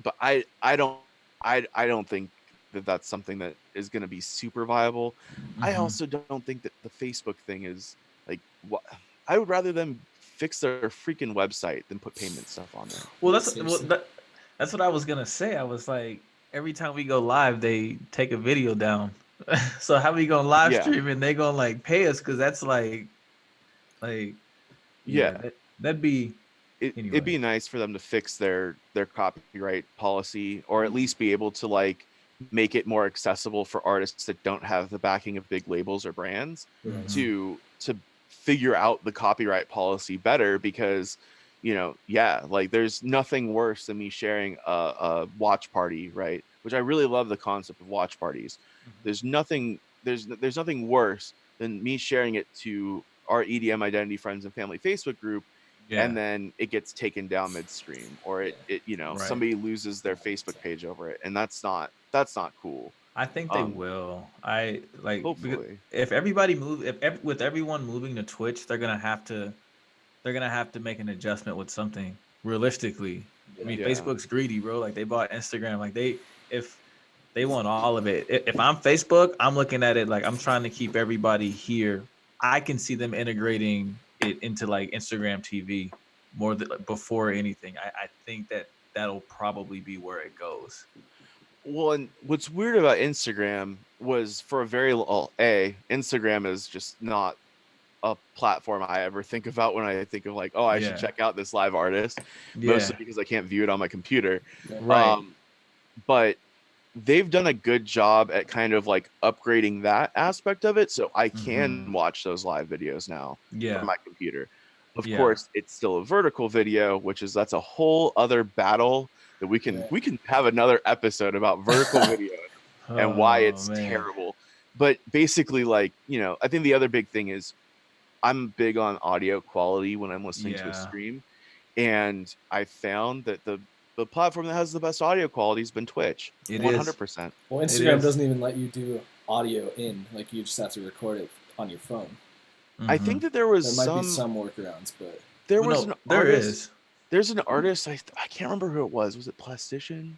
but I don't think that that's something that is going to be super viable. I Mhm. also don't think that the Facebook thing is like what. I would rather them fix their freaking website than put payment stuff on there. Well, Yeah, that's well seriously. That's what I was gonna say. I was like, every time we go live, they take a video down. So how we gonna live Yeah, stream and they gonna like pay us? Because that's like, yeah, yeah. that'd be It'd anyway. be nice for them to fix their copyright policy, or at least be able to like make it more accessible for artists that don't have the backing of big labels or brands Mhm. to figure out the copyright policy better. Because yeah, like there's nothing worse than me sharing a watch party, right? Which I really love the concept of watch parties. Mhm. There's nothing worse than me sharing it to our EDM Identity friends and family Facebook group, Yeah, and then it gets taken down midstream, or Yeah. it right. somebody loses their Facebook page over it, and that's not cool. I think they um will. I like because Hopefully. if everybody move, with everyone moving to Twitch, they're gonna have to make an adjustment with something realistically. I Yeah. mean, Yeah, Facebook's greedy, bro. Like they bought Instagram. Like if they want all of it. If I'm Facebook, I'm looking at it like I'm trying to keep everybody here. I can see them integrating it into like Instagram TV more than like, before anything. I think that'll probably be where it goes. well, and what's weird about Instagram was, for a very Instagram is just not a platform I ever think about when I think of like, oh, I should Yeah. check out this live artist, mostly Yeah. because I can't view it on my computer. Yeah. Right. um but they've done a good job at kind of like upgrading that aspect of it, so I can Hmm. watch those live videos now from Yeah. my computer. Of Yeah. course, it's still a vertical video, which is that's a whole other battle that we can Right. we can have another episode about vertical video and why Oh it's man. terrible. But basically, like, I think the other big thing is I'm big on audio quality when I'm listening to a Yeah. stream, and I found that the platform that has the best audio quality has been Twitch, It is. 100%. Well, It Instagram is. doesn't even let you do audio in. Like you just have to record it on your phone. I Mm-hmm. think that there There was might be some workarounds, but there Well, was an no, there artist. is. There's an artist. I can't remember who it was. Was it Plastician?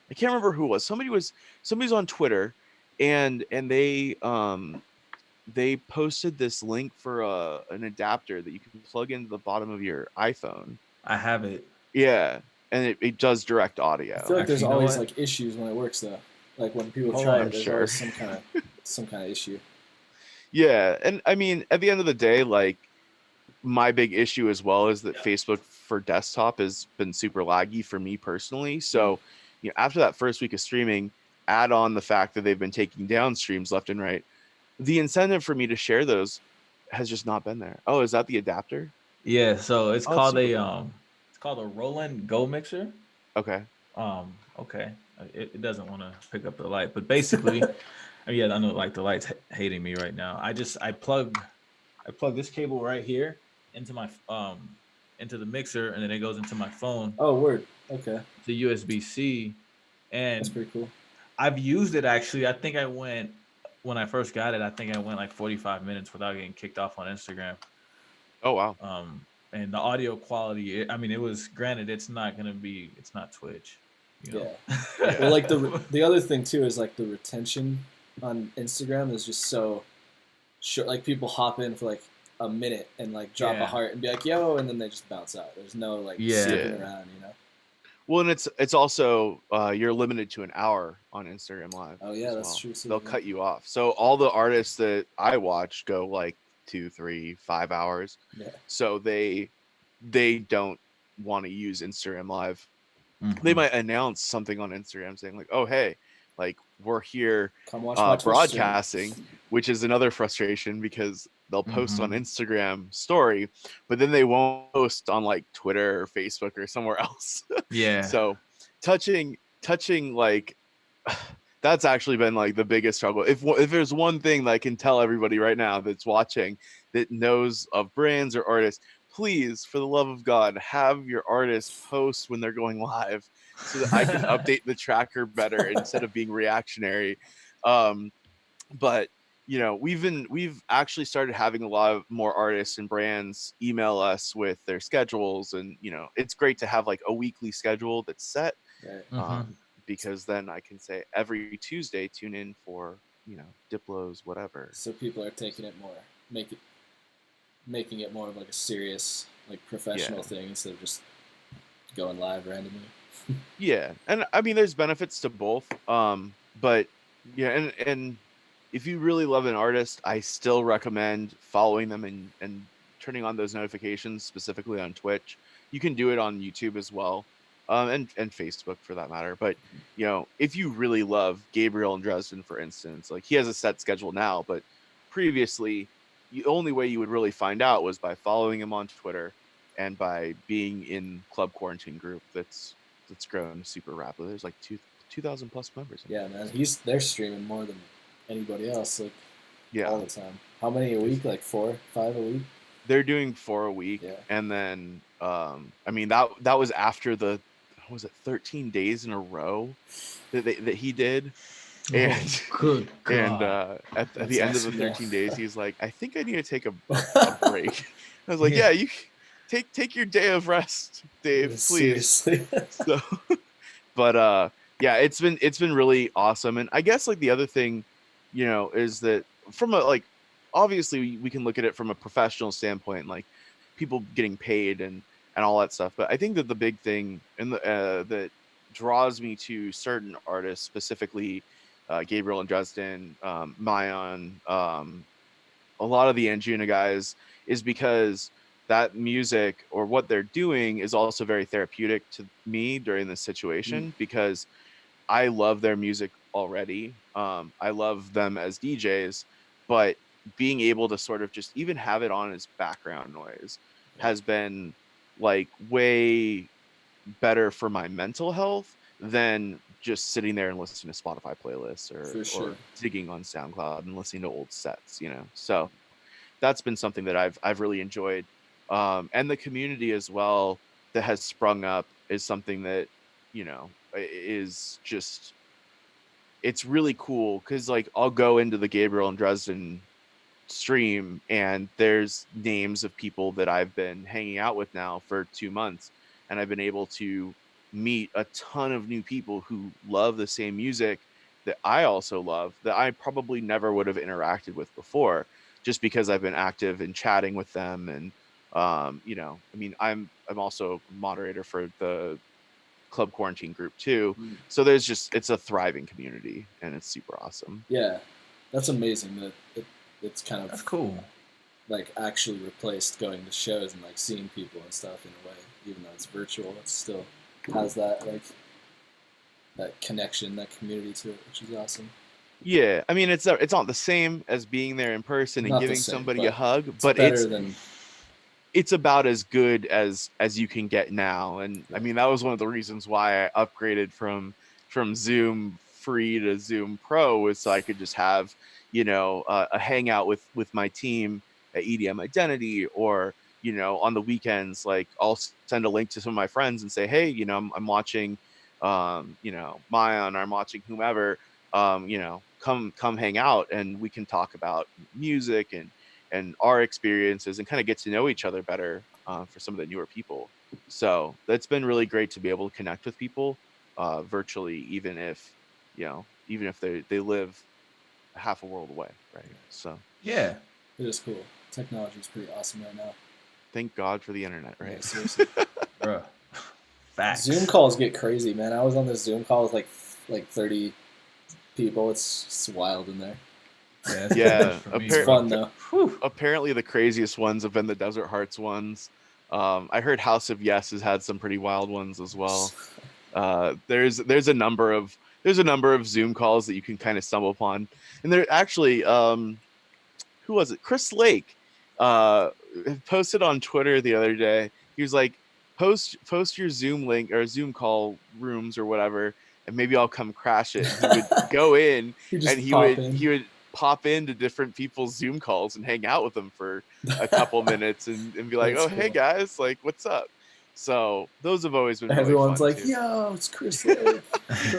I can't remember who it was. Somebody's on Twitter, and they posted this link for an adapter that you can plug into the bottom of your iPhone. I have it. Yeah, and it does direct I feel audio. like there's Actually, you know always what? like issues when it works though. Like when people Hold try on. it, I'm there's sure. always some kind of issue. Yeah, and I mean, at the end of the day, like, my big issue as well is that Facebook for desktop has been super laggy for me personally. So, after that first week of streaming, add on the fact that they've been taking down streams left and right, the incentive for me to share those has just not been there. Oh, is that the adapter? Yeah. So Oh, that's super cool. it's called a Roland Go mixer. Okay. Okay. It doesn't want to pick up the light, but basically, yeah, I know like the light's hating me right now. I plug this cable right here into my into the mixer, and then it goes into my phone Oh, word. Okay, to USB-C, that's and pretty cool. I've used it actually. I think I went when I first got it. I think I went like 45 minutes without getting kicked off on Instagram. Oh, wow. And the audio quality. I mean, it was granted. It's not Twitch, you know. Yeah. Well, Yeah. like the other thing too is like the retention on Instagram is just so short. Like people hop in for like a minute and like drop a Yeah. heart and be like yo, and then they just bounce out. There's no like Yeah. sticking Yeah. around, you know. Well, and it's also you're limited to an hour on Instagram Live Oh yeah, as that's well. true too. They'll Yeah. cut you off. So all the artists that I watch go like 2, 3, 5 hours. Yeah. So they don't want to use Instagram Live. They Mhm. might announce something on Instagram saying like, "Oh, hey, like we're here Come watch my Twitch stream. broadcasting," which is another frustration because they'll post on Mhm. Instagram story, but then they won't post on like Twitter or Facebook or somewhere else. Yeah. So touching like that's actually been like the biggest struggle. If there's one thing that I can tell everybody right now that's watching that knows of brands or artists, please, for the love of God, have your artists post when they're going live so that I can update the tracker better instead of being reactionary. Um, but we've actually started having a lot of more artists and brands email us with their schedules, and it's great to have like a weekly schedule that's set, Right. Mhm. because then I can say every Tuesday tune in for Diplo's whatever. So people are taking it more, making it more of like a serious, like Yeah. professional thing instead of just going live randomly. Yeah, and I mean, there's benefits to both. But yeah, and if you really love an artist, I still recommend following them and turning on those notifications, specifically on Twitch. You can do it on YouTube as well, and Facebook for that matter. But if you really love Gabriel and Dresden, for instance, like he has a set schedule now, but previously, the only way you would really find out was by following him on Twitter and by being in Club Quarantine group that's grown super rapidly. There's like 2,000 plus members. Yeah, man. They're streaming more than anybody else, like all Yeah, the time. How many a week? Like 4, 5 a week? they're doing 4 a week, Yeah. and then I mean that was after the was it 13 days in a row that he did, and Oh, good and God. at That's the end of the awesome, yeah. 13 days, he's like, I think I need to take a break. I was like, yeah, you take your day of rest, Dave, please. Seriously. So, but yeah, it's been really awesome. And I guess like the other thing, is that from a like obviously we can look at it from a professional standpoint, like people getting paid and all that stuff. But I think that the big thing and that draws me to certain artists, specifically Gabriel and Justin, Mayan, a lot of the Anjuna guys, is because that music or what they're doing is also very therapeutic to me during this situation, because I love their music already. I love them as DJs, but being able to sort of just even have it on as background noise has been like way better for my mental health than just sitting there and listening to Spotify playlists For sure. or digging on SoundCloud and listening to old sets. So that's been something that I've really enjoyed. And the community as well that has sprung up is something that, is just, it's really cool. Cause like I'll go into the Gabriel and Dresden stream and there's names of people that I've been hanging out with now for 2 months. And I've been able to meet a ton of new people who love the same music that I also love, that I probably never would have interacted with before, just because I've been active in chatting with them. And I mean, I'm also a moderator for the Club Quarantine group too. So it's a thriving community and it's super awesome. Yeah, that's amazing that it's kind That's of cool. like actually replaced going to shows and like seeing people and stuff in a way, even though it's virtual. It still has that like that connection, that community to it, which is awesome. Yeah, I mean it's not the same as being there in person and Not the giving same, somebody a but hug, it's but better than it's about as good as you can get now. And Yeah. I mean that was one of the reasons why I upgraded from Zoom free to Zoom Pro, was so I could just have a hangout with my team at EDM Identity, or on the weekends, like I'll send a link to some of my friends and say, hey, I'm watching Mayan, or I'm watching whomever, come hang out and we can talk about music and our experiences and kind of get to know each other better, for some of the newer people. So that's been really great to be able to connect with people virtually, even if they live half a world away, right? So Yeah. it is cool. Technology is pretty awesome right now. thank God for the internet, Yeah, right? seriously. Bruh. Facts. Zoom calls get crazy, man. I was on this Zoom call with like 30 people. It's wild in there. Yeah, it's Yeah, too much for me, It's bro. fun though. Whew. apparently the craziest ones have been the Desert Hearts ones. I heard House of Yes has had some pretty wild ones as well. There's a number of Zoom calls that you can kind of stumble upon, and there actually, who was it? Chris Lake uh, posted on Twitter the other day. He was like, post your Zoom link or Zoom call rooms or whatever, and maybe I'll come crash it. And he would go in You and just he pop would in. he would pop into different people's Zoom calls and hang out with them for a couple minutes and be like, That's oh, hey cool. guys, like, what's up? So those have always been really Everyone's fun like, too. "Yo, it's Chris Lake."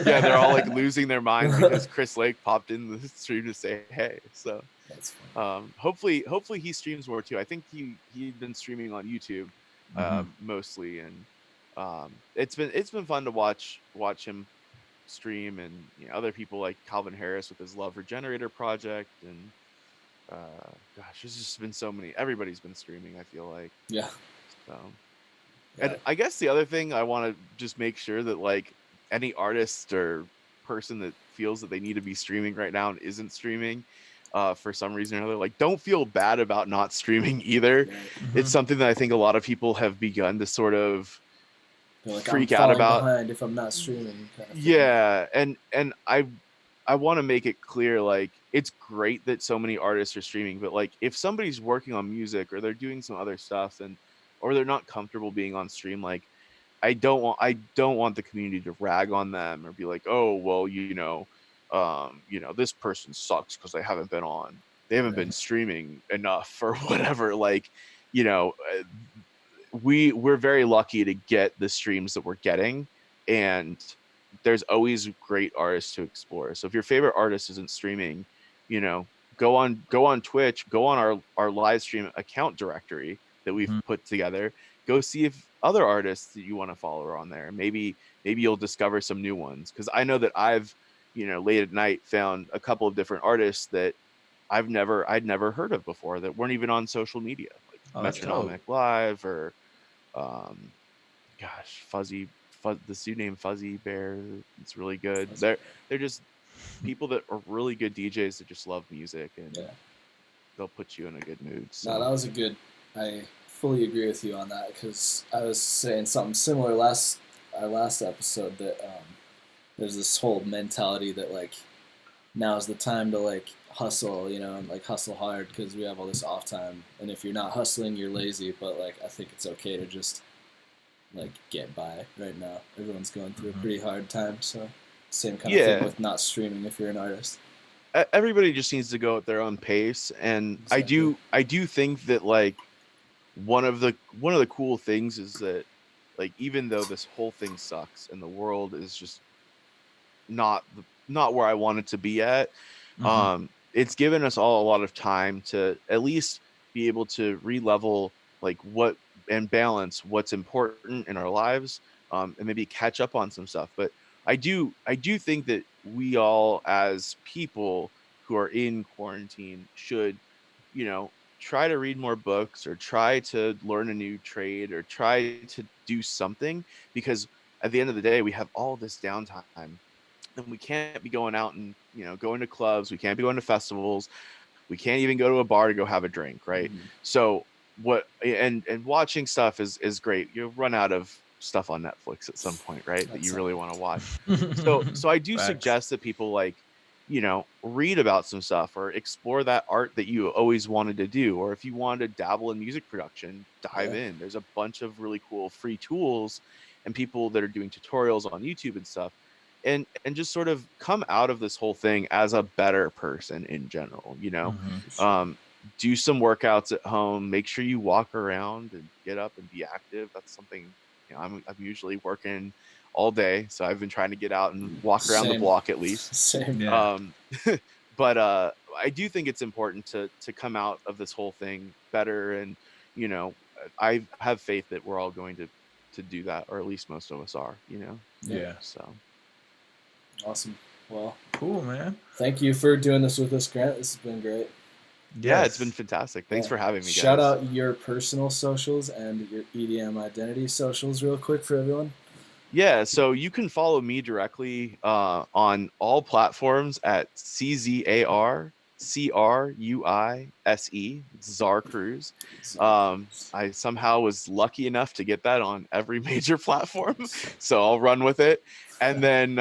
Yeah, they're all like losing their minds because Chris Lake popped in the stream to say hey. So That's fun. hopefully he streams more too. I think he'd been streaming on YouTube Mhm. mostly, and it's been fun to watch him stream, and other people like Calvin Harris with his Love Regenerator project, and gosh, there's just been so many. Everybody's been streaming, I feel like. Yeah. So And I guess the other thing I want to just make sure that like any artist or person that feels that they need to be streaming right now and isn't streaming for some reason or another, like don't feel bad about not streaming either. It's something that I think a lot of people have begun to sort of like, freak I'm out falling about. behind if I'm not streaming. Kind of thing. Yeah, and I want to make it clear, like it's great that so many artists are streaming, but like if somebody's working on music or they're doing some other stuff and or they're not comfortable being on stream, like I don't want the community to rag on them or be like, oh well, this person sucks because they haven't been streaming enough or whatever. Like, we're very lucky to get the streams that we're getting, and there's always great artists to explore. So if your favorite artist isn't streaming, go on Twitch, go on our live stream account directory that we've put together. Go see if other artists that you want to follow are on there. Maybe you'll discover some new ones, because I know that I've late at night found a couple of different artists that I'd never heard of before that weren't even on social media, like Metronomic Live or the suit name Fuzzy Bear. It's really good. They're just people that are really good DJs that just love music, and they'll put you in a good mood. So no, that was a good. I fully agree with you on that, because I was saying something similar our last episode, that there's this whole mentality that like now's the time to like hustle, and like hustle hard because we have all this off time, and if you're not hustling, you're lazy. But like I think it's okay to just like get by right now. Everyone's going through a pretty hard time, so same kind of thing with not streaming if you're an artist. Everybody just needs to go at their own pace, and exactly. I do think that like one of the cool things is that like even though this whole thing sucks and the world is just not where I want it to be at, it's given us all a lot of time to at least be able to re-level like what and balance what's important in our lives, and maybe catch up on some stuff. But I do think that we all as people who are in quarantine should, try to read more books or try to learn a new trade or try to do something, because at the end of the day, we have all this downtime and we can't be going out and, going to clubs. We can't be going to festivals. We can't even go to a bar to go have a drink. Right. So and watching stuff is great. You'll run out of stuff on Netflix at some point, right? That you really want to watch. So I do suggest that people like, read about some stuff or explore that art that you always wanted to do. Or if you wanted to dabble in music production, dive in. There's a bunch of really cool free tools and people that are doing tutorials on YouTube and stuff. And just sort of come out of this whole thing as a better person in general, do some workouts at home, make sure you walk around and get up and be active. That's something, I'm usually working all day, so I've been trying to get out and walk around the block at least. Same. Yeah. But I do think it's important to come out of this whole thing better, and I have faith that we're all going to do that, or at least most of us are, so awesome. Well, cool, man. Thank you for doing this with us, Grant. This has been great. Yeah, it's been fantastic. Thanks for having me, guys. Shout out your personal socials and your EDM Identity socials real quick for everyone. Yeah, so you can follow me directly on all platforms at CZARCRUISE, Czar Cruz. I somehow was lucky enough to get that on every major platform, so I'll run with it. And then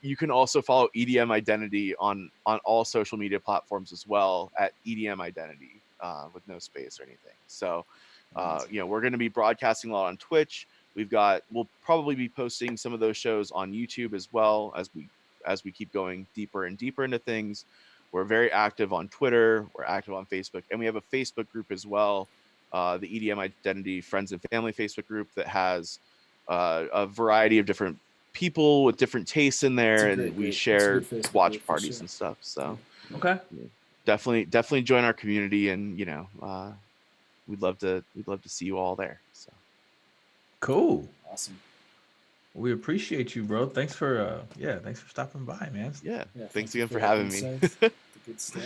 you can also follow EDM Identity on all social media platforms as well at EDM Identity with no space or anything. So, we're going to be broadcasting a lot on Twitch. We'll probably be posting some of those shows on YouTube as well as we keep going deeper and deeper into things. We're very active on Twitter. We're active on Facebook, and we have a Facebook group as well, the EDM Identity Friends and Family Facebook group that has a variety of different people with different tastes in there, and we share watch parties and stuff. So definitely join our community, and we'd love to see you all there. So cool, awesome. We appreciate you, bro. Thanks for stopping by, man. Yeah thanks again for having me. The good stuff.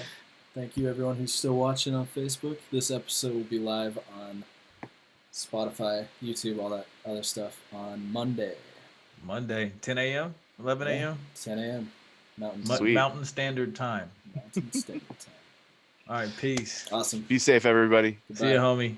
Thank you everyone who's still watching on Facebook. This episode will be live on Spotify, YouTube, all that other stuff on Monday. Monday, 10 a.m., 11 Yeah, a.m. 10 a.m. Mountain Sweet. Mountain Standard Time. Mountain Standard Time. All right, peace. Awesome. Be safe, everybody. Goodbye. See you, homie.